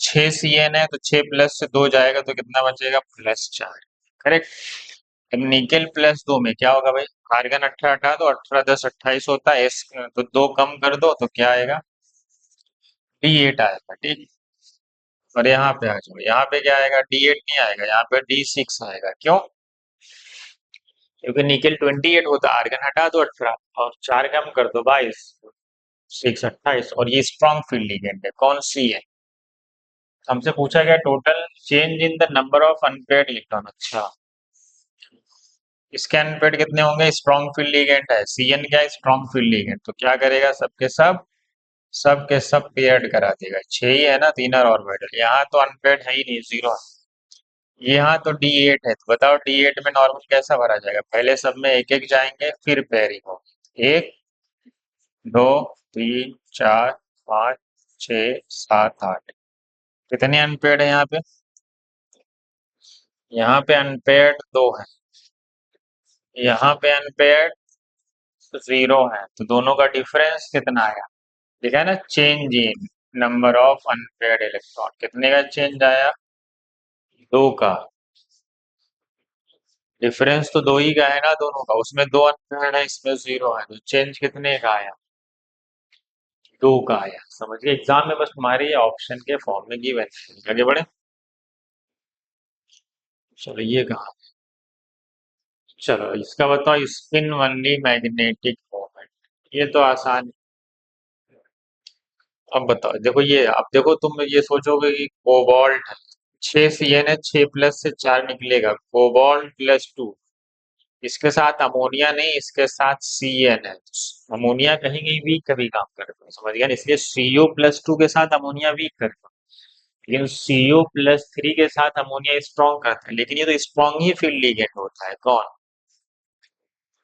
6 Cn है तो 6 + से 2 जाएगा तो कितना बचेगा? +4, करेक्ट। अब निकेल +2 में क्या होगा भाई? आर्गन 18 हटा दो, 18 10 28 होता है, एस तो 2 कम कर दो तो क्या आएगा? D8 आएगा, ठीक। और यहाँ पे आ जाओ, यहाँ पे क्या आएगा? D8 नहीं आएगा, यहाँ पे D6 आएगा, क्यों? क्योंकि निकेल 28 होता है, आर्गन हटा दो 18 और 4 कम कर दो 22, 6 28, और ये स्ट्रॉन्ग फील्ड लिगेंड है, कौन सी है? हमसे पूछा गया total change in the number of unpaired electron. अच्छा, इसके अनपेयर्ड कितने होंगे? स्ट्रॉन्ग फील्ड लिगेंड है, Cn क्या है? स्ट्रॉन्ग फील्ड लिगेंड, तो क्या करेगा? सबके सब, सबके सब पेयर्ड करा देगा, 6 ही है ना, तीन और ऑर्बिटल, यहाँ तो अनपेयर्ड है ही नहीं, 0। यहाँ तो D8 है, तो बताओ D8 में नॉर्मल कैसा भरा जाएगा? पहले सब में एक एक जाएंगे फिर पेयरिंग होगी, एक, दो, तीन, चार, पाँच, छ, सात, आठ। कितने अनपेड है यहाँ पे? यहाँ पे अनपेड दो है, यहाँ पे अनपेड जीरो है, तो दोनों का डिफरेंस कितना आया? लिखा है ना change in number of unpaired electron, कितने का चेंज आया? दो का। डिफरेंस तो दो ही का है ना दोनों का, उसमें दो अनपेड है, इसमें जीरो है, तो चेंज कितने का आया? दो का आया। समझ गए? एग्जाम में बस तुम्हारे ऑप्शन के फॉर्म में गिवन। आगे बढ़े। चलो ये कहा। चलो इसका बताओ, स्पिन ओनली मैग्नेटिक मोमेंट। ये तो आसान। अब बताओ, देखो ये, अब देखो तुम ये सोचोगे कि कोबाल्ट है, 6 Cn है, 6 प्लस से 4 निकलेगा, कोबाल्ट +2। इसके साथ अमोनिया नहीं, इसके साथ Cn है। अमोनिया कहीं कहीं वीक का भी काम करता है, समझ गया ना? इसलिए CO+2 के साथ अमोनिया वीक करता है, लेकिन CO+3 के साथ अमोनिया स्ट्रॉन्ग करता है। लेकिन ये तो स्ट्रॉन्ग ही फील्ड लिगेंड होता है। कौन?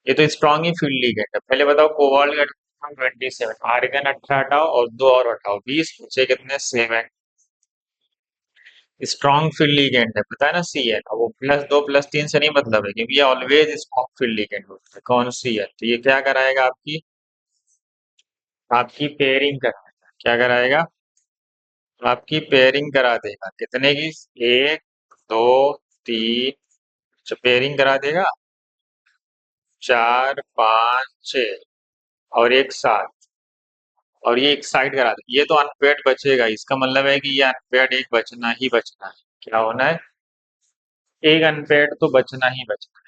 ये तो स्ट्रॉन्ग ही फील्ड लिगेंड है। पहले बताओ, कोबाल्ट का 27, आर्गन 18 हटाओ और दो और हटाओ, 20 बचे कितने? 7। स्ट्रॉन्ग फील्ड लिगेंड है, पता है ना Cn। अब वो +2 +3 से नहीं मतलब है, क्योंकि ये ऑलवेज स्ट्रॉन्ग फील्ड लिगेंड होता है। कौन? Cn। तो ये क्या कराएगा आपकी? आपकी पेयरिंग कराएगा। क्या कराएगा? आपकी पेयरिंग करा देगा। कितने की? एक, दो, तीन, पेयरिंग करा देगा। चार, पाँच, छः, और एक साथ, और ये एक साइड करा दे। ये तो अनपेड बचेगा, इसका मतलब है कि ये अनपेड एक बचना ही बचना है। क्या होना है? एक अनपेड तो बचना ही बचना है।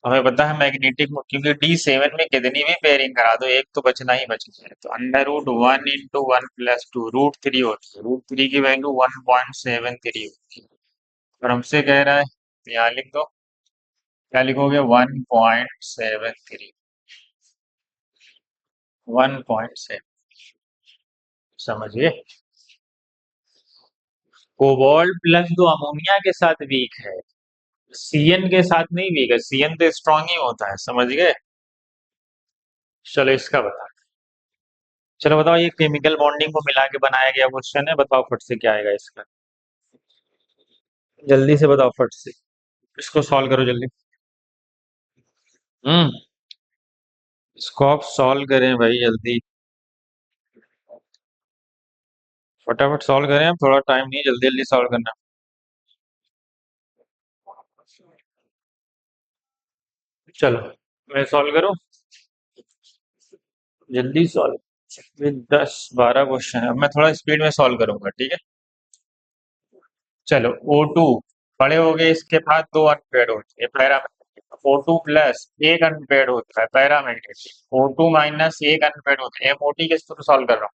हमें पता है मैग्नेटिक, क्योंकि D7 में कितनी भी पेयरिंग करा दो, एक तो बचना ही बचना है। तो √1 × 1 + 2 √3 होती है। √3 की वैल्यू 1.73 होती है। और हमसे कह रहा है, यहाँ लिख दो। क्या लिखोगे? 1.73। 1.7। समझिए। कोबाल्ट +2 अमोनिया के साथ वीक है, Cn के साथ नहीं वीक है। Cn तो स्ट्रांग ही होता है। समझ गए? चलो इसका बता। चलो बताओ, ये केमिकल बॉन्डिंग को मिला के बनाया गया क्वेश्चन है, बताओ फट से क्या आएगा इसका। जल्दी से बताओ फट से। इसको सॉल्व करो जल्दी। हम्म। इसको आप सॉल्व करें भाई जल्दी। फटाफट सॉल्व करें, अब थोड़ा टाइम नहीं है, जल्दी जल्दी सॉल्व करना। चलो मैं सॉल्व करूं, जल्दी सॉल्व। 10 12 क्वेश्चन है, अब मैं थोड़ा स्पीड में सॉल्व करूंगा, ठीक है? चलो O2 बड़े हो गए, इसके बाद दो अनपेड होते हैं, पैरामैग्नेटिक। O2 प्लस एक अनपेड होता है, पैरामैग्नेटिक। O2 माइनस एक अनपेड होता है, MOT के थ्रू सॉल्व कर रहा हूँ।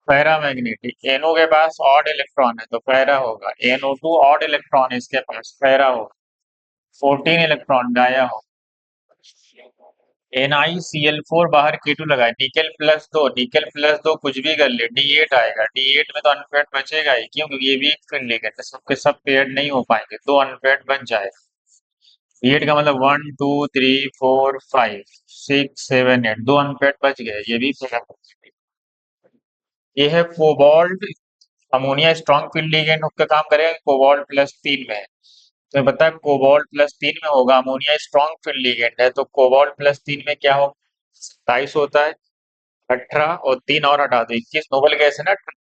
पैरामैग्नेटिक। NO के पास ऑड इलेक्ट्रॉन है तो पैरा होगा, NO2 ऑड इलेक्ट्रॉन है इसके पास, पैरा होगा। 14 इलेक्ट्रॉन गाया हो। NiCl4 बाहर K2 लगाए, निकेल प्लस दो कुछ भी कर ले, D8 आएगा। D8 में तो अनपेड बचेगा ही, क्यों? क्योंकि ये वीक फील्ड लिगेंड है, सबके सब पेयर्ड नहीं हो पाएंगे, दो अनपेड बच जाएगा। D8 का मतलब 1 2 3 4 5 6 7 8, दो अनपेड बच गए, ये भी पेयर। ये है cobalt. Ammonia strong field ligand का काम करेगा, कोबाल्ट +3 में है। तो पता है कोबाल्ट +3 में होगा, अमोनिया स्ट्रॉन्ग फील्ड लिगेंड है, तो कोबाल्ट +3 में क्या होगा? 27 होता है। 18 और 3 और हटा दो, 21 नोबल गैस है ना।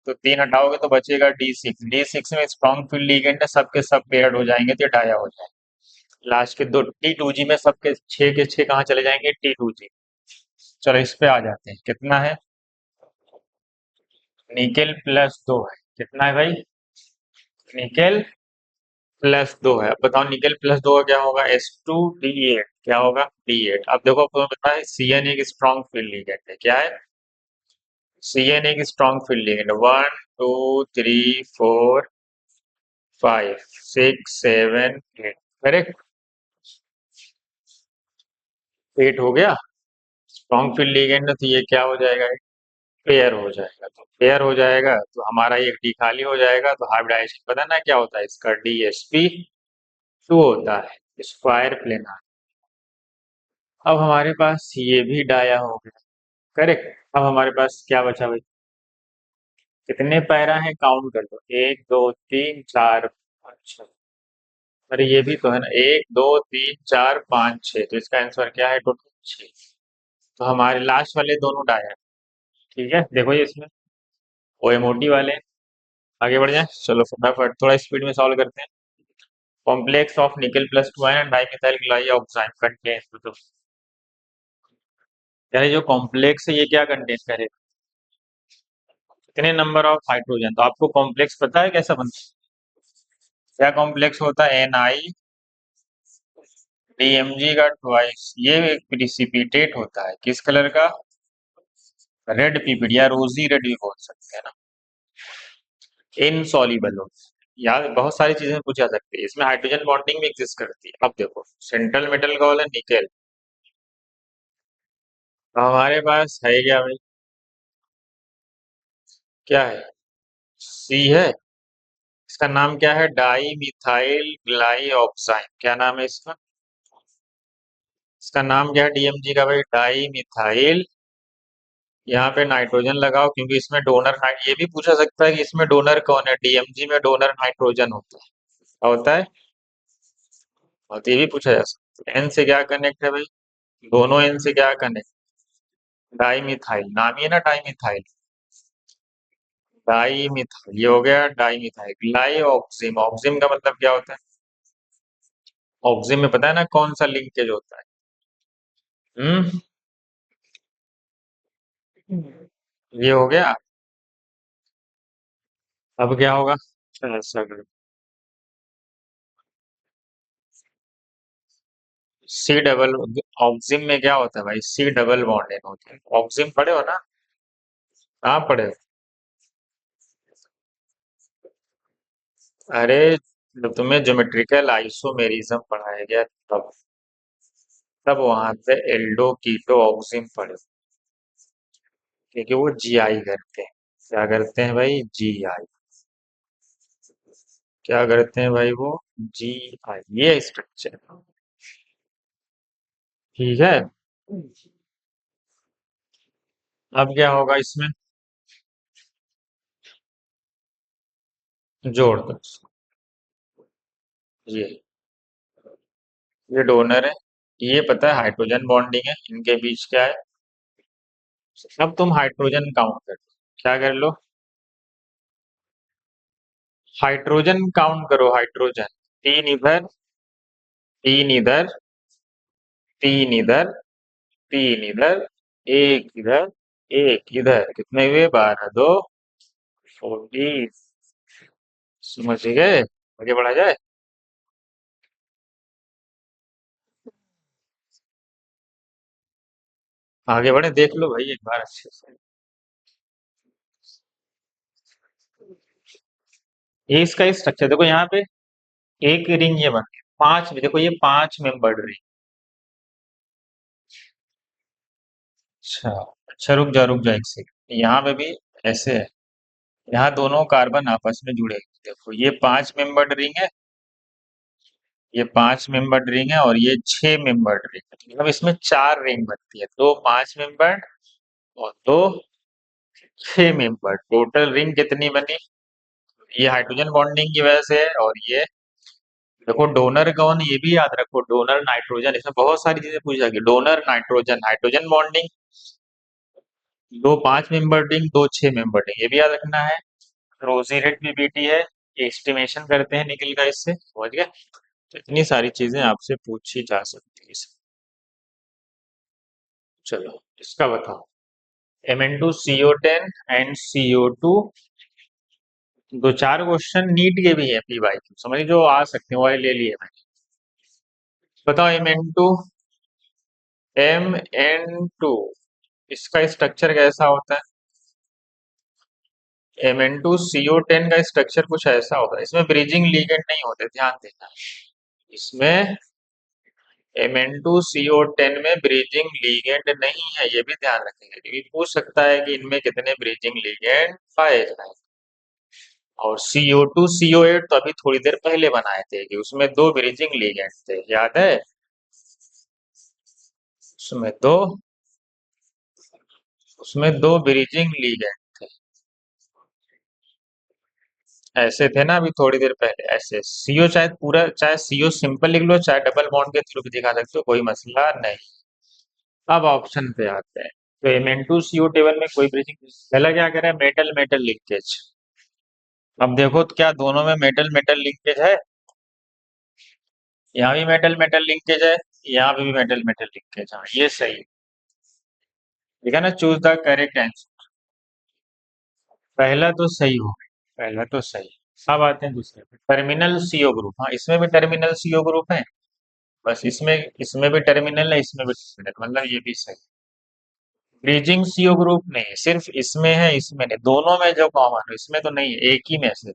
तो 3 हटाओगे तो बचेगा D6। D6 में स्ट्रॉन्ग फील्ड लिगेंड है, सबके सब पेयर्ड हो जाएंगे, तो ये डाया हो जाएगा। लास्ट के दो T2G में सबके 6 के 6 कहाँ चले जाएंगे? T2G। चलो इस पे आ जाते हैं, कितना है? निकेल +2 है। कितना है भाई? निकेल +2 है। अब बताओ निकेल +2 का क्या होगा? S2D8। क्या होगा? D8। अब देखो, आपको पता है Cn एक स्ट्रॉन्ग फील्ड लिगेंड है। क्या है? Cn एक स्ट्रॉन्ग फील्ड लिगेंड है। 1 2 3 4 5 6 7 8, करेक्ट? 8 हो गया। स्ट्रॉन्ग फील्ड लिगेंड है, तो ये क्या हो जाएगा? पेयर हो जाएगा। तो पेयर हो जाएगा तो हमारा एक डी खाली हो जाएगा, तो हाइब्रिडाइजेशन पता ना क्या होता है इसका? DsP2 होता है, स्क्वायर प्लेनार। अब हमारे पास ये भी डाया हो गया। करेक्ट। अब हमारे पास क्या बचा भाई? कितने पैरा हैं काउंट कर लो, एक दो तीन चार। अच्छा, अरे ये भी तो है ना, एक दो तीन चार पाँच छः, तो इसका आंसर क्या है? टोटल छः। तो हमारे लास्ट वाले दोनों डाया है। ठीक है, देखो ये इसमें ओ एम वाले हैं। आगे बढ़ जाए, चलो फटाफट थोड़ा स्पीड में सॉल्व करते हैं। Complex of nickel plus two ion dimethyl glyoxide contains, तो यार ये जो कॉम्प्लेक्स है ये क्या कंटेन करेगा? कितने नंबर ऑफ हाइड्रोजन? तो आपको कॉम्प्लेक्स पता है कैसा बनता है? क्या कॉम्प्लेक्स होता है? एन आई डीएमजी का ट्वाइस। ये एक प्रिसिपिटेट होता है किस कलर का? रेड पीपीडी या रोजी रेड भी बोल सकते हैं ना। इनसॉल्युबल हो, यार बहुत सारी चीजें पूछी जा सकती है, इसमें हाइड्रोजन बॉन्डिंग भी एग्जिस्ट करती है। अब देखो सेंट्रल मेटल का वाला निकेल, हमारे पास है क्या भाई? क्या है? सी है। इसका नाम क्या है? Dimethyl glyoxide. क्या नाम है इसका? इसका नाम क्या है डीएमजी का भाई? Di methyl. यहाँ पे नाइट्रोजन लगाओ क्योंकि इसमें डोनर ये भी पूछा सकता है कि इसमें डोनर कौन है? डीएमजी में डोनर नाइट्रोजन होता है। क्या होता है? और तो ये भी पूछा जा सकता है। एन से क्या कनेक्ट है भाई? दोनों एन से क्या कनेक्ट? डाई मिथाइल, नाम ही है ना डाई मिथाइल। डाई मिथाइल, ये हो गया डाई मिथाइल। ग्लाई ऑक्सिम, ऑक्सिम का मतलब क्या होता है? ऑक्सिम में पता है ना कौन सा लिंकेज होता है? हम्म, ये हो गया। अब क्या होगा? ऐसा करो, सी डबल। ऑक्सिम में क्या होता है भाई? सी डबल बॉन्ड होता है। ऑक्सिम पढ़े हो ना? कहाँ पढ़े हो? अरे जब तुम्हें ज्योमेट्रिकल आइसोमेरिज्म पढ़ाया गया तब, तब वहां पे एल्डो कीटो ऑक्सिम पढ़े। क्योंकि वो जीआई करते हैं। क्या करते हैं भाई? जीआई। क्या करते हैं भाई वो? जीआई, ये स्ट्रक्चर। ठीक है। अब क्या होगा इसमें? जोड़ दो। ये डोनर है, ये पता है हाइड्रोजन बॉन्डिंग है, इनके बीच क्या है? अब तुम हाइड्रोजन काउंट कर लो। क्या कर लो? हाइड्रोजन काउंट करो, हाइड्रोजन। तीन इधर, तीन इधर, तीन इधर, तीन इधर, एक इधर, एक इधर, कितने हुए? 12 दो 14। समझ गए? आगे बढ़ा जाए। आगे बढ़े, देख लो भाई एक बार अच्छे से। ये इसका स्ट्रक्चर देखो, यहाँ पे एक रिंग ये बन गया, पांच देखो ये पांच मेंबर्ड रिंग। अच्छा, अच्छा रुक जा एक सेकंड, यहाँ पे भी ऐसे है। यहाँ दोनों कार्बन आपस में जुड़े हैं। देखो ये पांच मेंबर्ड रिंग है, ये पांच मेंबर्ड रिंग है, और ये छह मेंबर्ड रिंग है। मतलब इसमें चार रिंग बनती है, दो पांच मेंबर्ड और दो छह मेंबर्ड, टोटल रिंग कितनी बनी? ये हाइड्रोजन बॉन्डिंग की वजह से है। और ये देखो डोनर कौन, ये भी याद रखो, डोनर नाइट्रोजन। इसमें बहुत सारी चीजें पूछी जाएगी। डोनर नाइट्रोजन, हाइड्रोजन बॉन्डिंग, दो पांच मेंबर रिंग, दो छह मेंबर रिंग, ये भी याद रखना है। रोजी रेड पीपीटी है, एस्टिमेशन करते हैं निकल का इससे, समझ गए? तो इतनी सारी चीजें आपसे पूछी जा सकती है चलो इसका बताओ। Mn2CO10 एंड CO2, दो चार क्वेश्चन नीट के भी है पी वाई क्यू, समझ जो आ सकते हैं वो ले लिए मैंने। बताओ Mn2 इसका स्ट्रक्चर कैसा होता है? Mn2CO10 का स्ट्रक्चर कुछ ऐसा होता है, इसमें ब्रिजिंग लिगेंड नहीं होते, ध्यान देना। इसमें Mn2CO10 में ब्रिजिंग लिगेंड नहीं है, ये भी ध्यान रखेंगे क्योंकि पूछ सकता है कि इनमें कितने ब्रिजिंग लिगेंड पाए जाए। और CO2 CO8 तो अभी थोड़ी देर पहले बनाए थे कि उसमें दो ब्रिजिंग लिगेंड थे, याद है? उसमें दो उसमें दो ब्रिजिंग लिगेंड थे। ऐसे थे ना अभी थोड़ी देर पहले, ऐसे सीओ चाहे पूरा, चाहे सीओ सिंपल लिख लो, चाहे डबल बॉन्ड के थ्रू भी दिखा सकते हो, कोई मसला नहीं। अब ऑप्शन पे आते हैं। तो Mn2CO टेबल में कोई ब्रिजिंग, पहला क्या कह रहा है, मेटल मेटल लिंकेज। अब देखो तो क्या दोनों में मेटल मेटल लिंकेज है? यहाँ भी मेटल मेटल लिंकेज है, यहाँ पे भी मेटल मेटल लिंकेज। हाँ ये सही है। ठीक है ना, चूज द करेक्ट आंसर। पहला तो सही हो गया, पहला तो सही। अब आते हैं दूसरे पे, टर्मिनल सीओ ग्रुप। हाँ इसमें भी टर्मिनल सीओ ग्रुप है, बस इसमें इसमें भी टर्मिनल है, इसमें भी टर्मिनल, मतलब ये भी सही। ब्रिजिंग सीओ ग्रुप नहीं है, सिर्फ इसमें है, इसमें नहीं, दोनों में जो कॉमन है इसमें तो नहीं है, एक ही में से।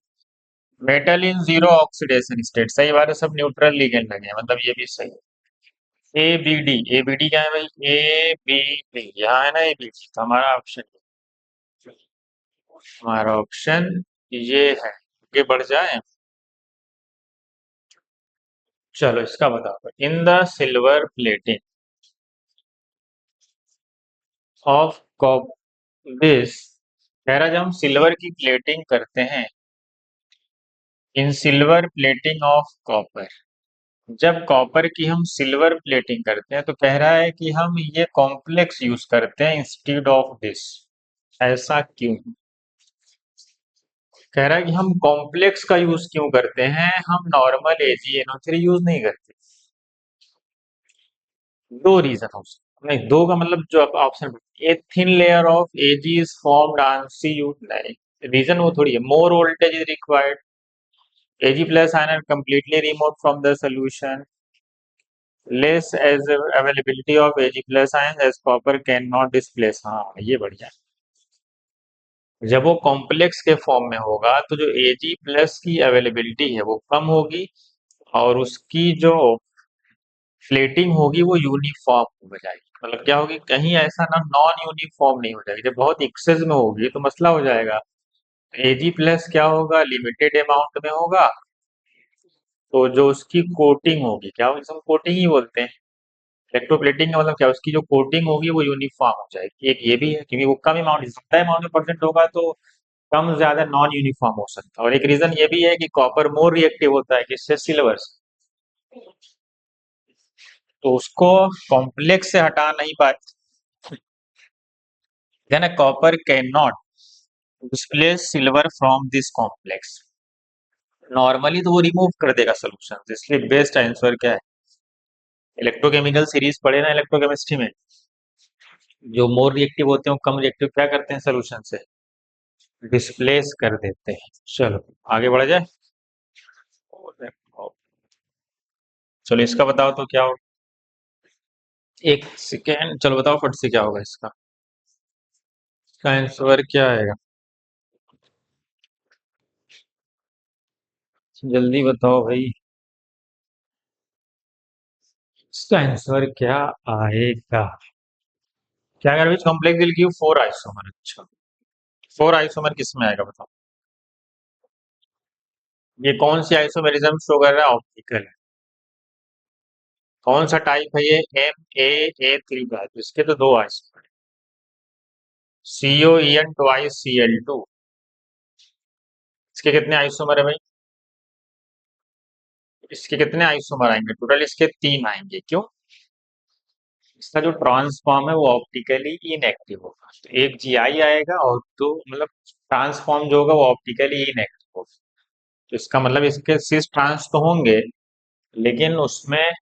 Metal in zero oxidation state, सही बात है, सब न्यूट्रल लिगेंड लगे हैं, मतलब ये भी सही है। ए बी डी क्या है भाई, ए बी डी, यहाँ है ना ए बी डी, तो हमारा ऑप्शन ये है। आगे बढ़ जाए, चलो इसका बताओ। In the silver plating of cop this, कह रहा जब हम सिल्वर की प्लेटिंग करते हैं, in silver plating of copper, जब कॉपर की हम सिल्वर प्लेटिंग करते हैं तो कह रहा है कि हम ये कॉम्प्लेक्स यूज करते हैं इंस्टीड ऑफ दिस। ऐसा क्यों? कह रहा है कि हम कॉम्प्लेक्स का यूज क्यों करते हैं, हम नॉर्मल AgNO3 यूज नहीं करते। दो रीजन हो सकते, नहीं दो का मतलब जो option, a thin layer of Ag is formed on Cu, नहीं, रीजन वो थोड़ी है, more voltage is required, Ag plus ion are completely removed from the solution, less as availability of Ag plus ion as copper cannot displace। हाँ ये बढ़िया। जब वो complex के फॉर्म में होगा तो जो Ag प्लस की अवेलेबिलिटी है वो कम होगी, और उसकी जो फ्लेटिंग होगी वो यूनिफॉर्म हो जाएगी। मतलब क्या होगी, कहीं ऐसा ना नॉन यूनिफॉर्म नहीं हो जाएगी, जब बहुत एक्सेस में होगी तो मसला हो जाएगा। Ag प्लस क्या होगा, लिमिटेड अमाउंट में होगा, तो जो उसकी कोटिंग होगी, क्या होगी, हम कोटिंग ही बोलते हैं। इलेक्ट्रोप्लेटिंग का मतलब क्या, उसकी जो कोटिंग होगी वो यूनिफॉर्म हो जाएगी। एक ये भी है, क्योंकि वो कम अमाउंट, ज्यादा अमाउंट में परसेंट होगा तो कम ज्यादा नॉन यूनिफॉर्म हो सकता है। और एक रीजन ये भी है कि कॉपर मोर रिएक्टिव होता है किससे, सिल्वर से, तो उसको कॉम्प्लेक्स से हटा नहीं पाए, than copper can not displace silver from this complex. Normally तो वो रिमूव कर देगा सोल्यूशन, इसलिए बेस्ट आंसर क्या है, इलेक्ट्रोकेमिकल सीरीज पढ़े ना इलेक्ट्रोकेमिस्ट्री में, जो मोर रिएक्टिव होते हैं वो कम रिएक्टिव क्या करते हैं, सोल्यूशन से डिस्प्लेस कर देते हैं। चलो आगे बढ़ जाए। चलो इसका बताओ तो क्या होगा, एक सेकेंड, चलो बताओ फट से क्या होगा इसका। इसका आंसर क्या आएगा, जल्दी बताओ भाई, इसका आंसर क्या आएगा। क्या garbage complex will give four isomer, अच्छा फोर आइसोमर किस में आएगा बताओ। ये कौन सी आइसोमेरिज्म शो कर रहा है, ऑप्टिकल है। कौन सा टाइप है ये, MaA3 का है, तो इसके तो दो आइसोमर, COEN ट्वाइस Cl2। इसके कितने आइसोमर है भाई, इसके कितने आइसोमर आएंगे टोटल, इसके तीन आएंगे, क्यों, इसका जो ट्रांसफॉर्म है वो ऑप्टिकली इनएक्टिव होगा, तो एक GI आएगा, और दो मतलब ट्रांसफॉर्म जो होगा वो ऑप्टिकली इनएक्टिव होगा। तो इसका मतलब इसके सिस ट्रांस तो होंगे, लेकिन उसमें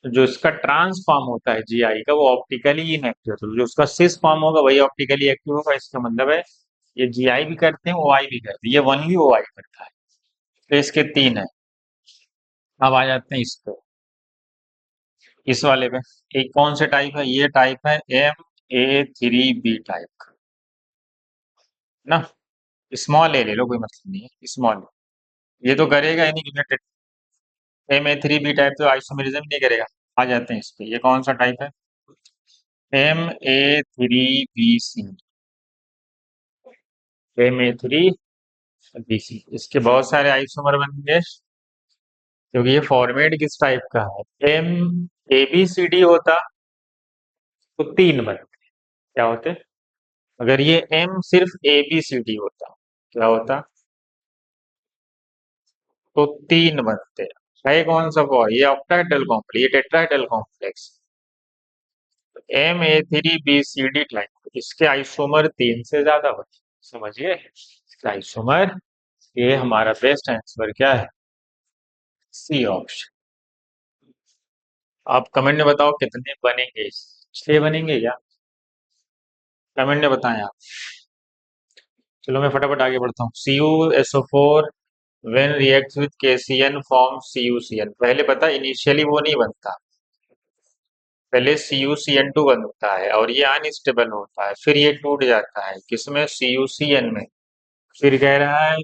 जो इसका ट्रांसफॉर्म होता है GI का वो ऑप्टिकली इनएक्टिव होता है, तो जो उसका सिस फॉर्म होगा वही ऑप्टिकली एक्टिव होगा। इसका मतलब है ये GI भी करते हैं, OI भी करते हैं, ये ओनली OI करता है। तो इसके तीन है। अब आ जाते हैं इस पे, इस वाले पे, एक कौन से टाइप है, ये टाइप है MaA3B टाइप का ना, स्मॉल ए ले लो, कोई मतलब नहीं है, स्मॉल, ये तो करेगा ही नहीं, यूनाइटेड MaA3B टाइप तो आइसोमेरिज्म नहीं करेगा। आ जाते हैं इस पे, ये कौन सा टाइप है, MaA3BC, MaA3BC, इसके बहुत सारे आइसोमर बनेंगे, क्योंकि ये फॉर्मेट किस टाइप का है, ए बी सी डी होता तो तीन बनते। क्या होते? अगर ये एम सिर्फ ए बी सी डी होता, क्या होता? तो तीन बनते। है कौन सा फॉर? ये ऑक्टाहेड्रल कॉम्प्लेक्स, ये tetrahedral complex. M A three B C D type, इसके आइसोमर तीन से ज्यादा होते। समझिए, इसका आइसोमर, ये हमारा बेस्ट आंसर क्या है? C option. आप कमेंट में बताओ कितने बनेंगे? छह बनेंगे क्या? कमेंट में बताएं आप। चलो मैं फटाफट आगे बढ़ता हूँ। C U S O four when react with K C N form C U C N. पहले पता, इनिशियली वो नहीं बनता, पहले C U C N two बनता है और ये अनस्टेबल होता है, फिर ये टूट जाता है किसमें? सी यू सी एन में। फिर कह रहा है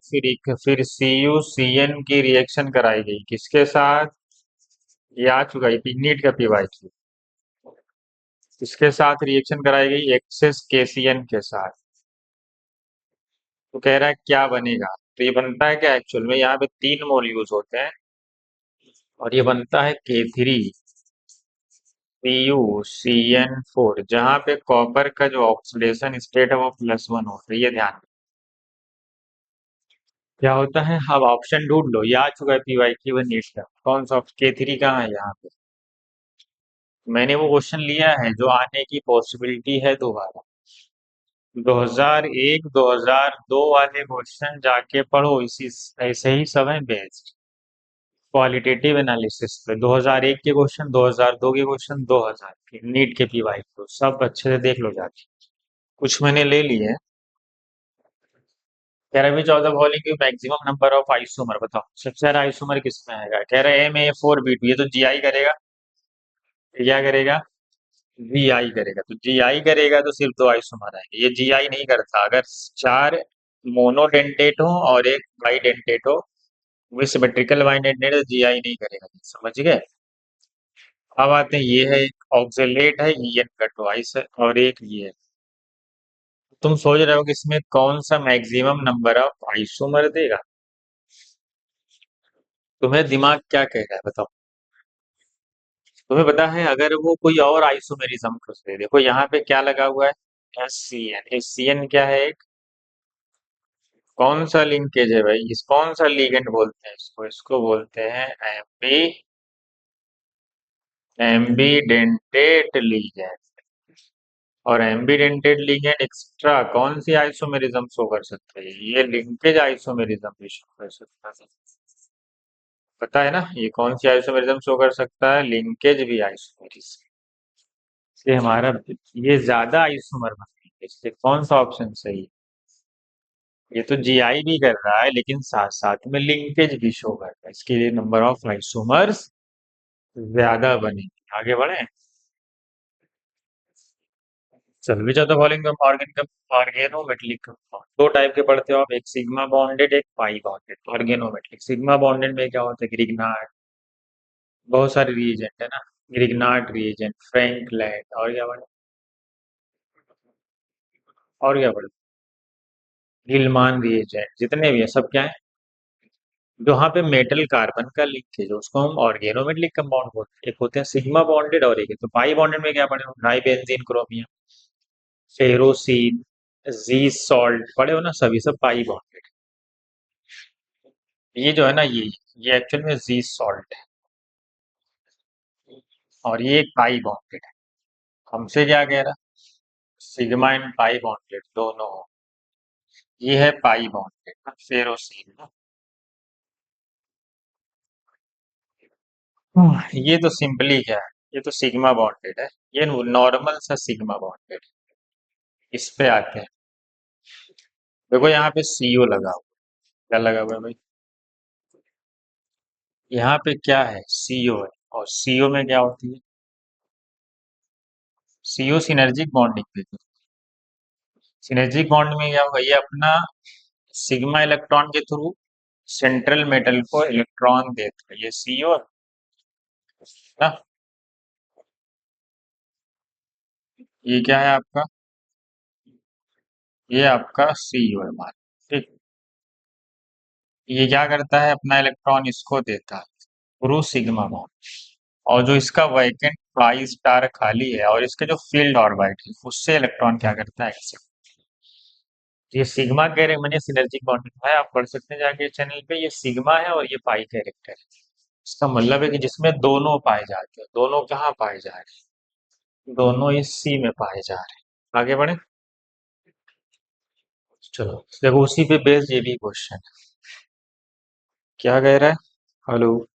फिर सी यू सी एन की रिएक्शन कराई गई किसके साथ? ये आ चुका है नीट का पीवाई की। इसके साथ रिएक्शन कराई गई एक्सेस के सी एन के साथ। तो कह रहा है क्या बनेगा? तो ये बनता है क्या एक्चुअल में? यहाँ पे तीन मोल यूज होते हैं और ये बनता है K three P U C N four, जहाँ पे कॉपर का जो ऑक्सीडेशन स्टेट है वो +1 होता है। ये ध्यान। क्या होता है? अब ऑप्शन ढूंढ लो, ये आ चुका है पीवाई की वन नीट का। कौन सा के थ्री कहाँ है यहाँ पे? मैंने वो क्वेश्चन लिया है जो आने की पॉसिबिलिटी है दोबारा। 2001 2002 वाले क्वेश्चन जाके पढ़ो, इसी ऐसे ही सब है बेस्ड क्वालिटेटिव एनालिसिस पे। 2001 के क्वेश्चन, 2002 के क्वेश्चन, 2000 के नीट के पीवाई को सब अच्छे से देख लो जाके। कुछ मैंने ले लिए हैं। कह रहा है which of the following maximum number of isomer, बताओ सबसे ज्यादा आइसोमर किसमें आएगा? कह रहा है M A four B two, ये तो जी आई करेगा। ये क्या करेगा? जी आई करेगा। तो जी आई करेगा तो सिर्फ दो आइसोमर आएंगे, ये जी आई नहीं करता। अगर चार मोनोडेंटेट हो और एक बाइडेंटेट हो, वो सिमेट्रिकल बाइडेंटेट, जी आई नहीं करेगा। समझ गए? अब आते हैं, ये है एक ऑक्जेलेट है, ईएन का ट्वाइस है, और एक ये है। तुम सोच रहे हो कि इसमें कौन सा मैक्सिमम नंबर ऑफ आइसोमर देगा? तुम्हें दिमाग क्या कह रहा है बताओ? तुम्हें पता है अगर वो कोई और आइसोमेरिज्म को दे, देखो यहाँ पे क्या लगा हुआ है? S C N. S C N क्या है? एक कौन सा लिंकेज है भाई? इस कौन सा लिगेंड बोलते हैं इसको? इसको बोलते हैं एम्बी एम्बीडेंटेट लिगेंड। और एम्बीडेंटेट लिगेंड एक्स्ट्रा कौन सी आइसोमेरिज्म शो कर सकता है? ये लिंकेज आइसोमेरिज्म भी शो कर सकता है। पता है ना ये कौन सी आइसोमेरिज्म शो कर सकता है? लिंकेज भी आइसोमेरिज्म से हमारा, ये ज्यादा आइसोमर बनती है, इसलिए कौन सा ऑप्शन सही है? ये तो जीआई भी कर रहा है लेकिन साथ साथ में लिंकेज भी शो कर रहा है, इसके लिए नंबर ऑफ आइसोमर्स ज्यादा बनेंगे। आगे बढ़े। चल भी ज्यादा फॉलोइंग ऑर्गेनोमेटलिक कंपाउंड, दो टाइप के पढ़ते हो आप, एक सिग्मा बॉन्डेड, एक पाई बॉन्डेड। ऑर्गेनोमेटलिक, सिग्मा बॉन्डेड में क्या होता है? ग्रिग्नार्ड, बहुत सारे रिएजेंट है ना, ग्रिग्नार्ड रिएजेंट, फ्रैंकलैंड, और क्या पढ़े? और क्या पढ़े? गिलमान रिएजेंट, जितने भी है सब क्या है? जहाँ पे मेटल कार्बन का लिंकेज है उसको हम ऑर्गेनोमेटलिक कंपाउंड बोलते हैं। एक होते हैं सिग्मा बॉन्डेड और एक है तो पाई बॉन्डेड में क्या पढ़े हो? डाई बेंजीन क्रोमियम, फेरोसीन, जी सॉल्ट पढ़े हो ना, सभी सब पाई बॉन्डेड। ये जो है ना, ये एक्चुअल में जी सॉल्ट है और ये एक पाई बॉन्डेड है। हमसे क्या कह रहा? सिग्मा एंड पाई बॉन्डेड दोनों हो। ये है पाई बॉन्डेड फेरोसीन ना। ये तो सिंपली क्या है? ये तो सिग्मा बॉन्डेड है, ये नॉर्मल सा सिग्मा बॉन्डेड। इस पे आते हैं। देखो यहाँ पे सीओ लगा हुआ, क्या लगा हुआ है भाई? यहाँ पे क्या है? सीओ है। और सीओ में क्या होती है? सीओ सिनर्जिक बॉन्डिंग देती है। सिनर्जिक बॉन्ड में क्या होगा? ये अपना सिग्मा इलेक्ट्रॉन के थ्रू सेंट्रल मेटल को इलेक्ट्रॉन देता है, ये सीओ ना। ये क्या है आपका? ये आपका सीओ है मान। ठीक। ये क्या करता है? अपना इलेक्ट्रॉन इसको देता है थ्रू सिग्मा बॉन्ड। और जो इसका वैकेंट पाई स्टार खाली है और इसके जो फील्ड ऑर्बिट है उससे इलेक्ट्रॉन क्या करता है एक्सेप्ट। ये सिग्मा कह मैंने सिनर्जी क्वांटिटी है, आप पढ़ सकते हैं जाके चैनल पे। ये सिग्मा है और ये पाई कैरेक्टर है। इसका मतलब है कि जिसमें दोनों पाए जाते हैं, दोनों कहाँ पाए जा रहे हैं, दोनों इस सी में पाए जा रहे हैं। आगे बढ़े। चलो देखो उसी पे बेस्ड ये भी क्वेश्चन क्या कह रहा है। हेलो।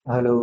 हेलो।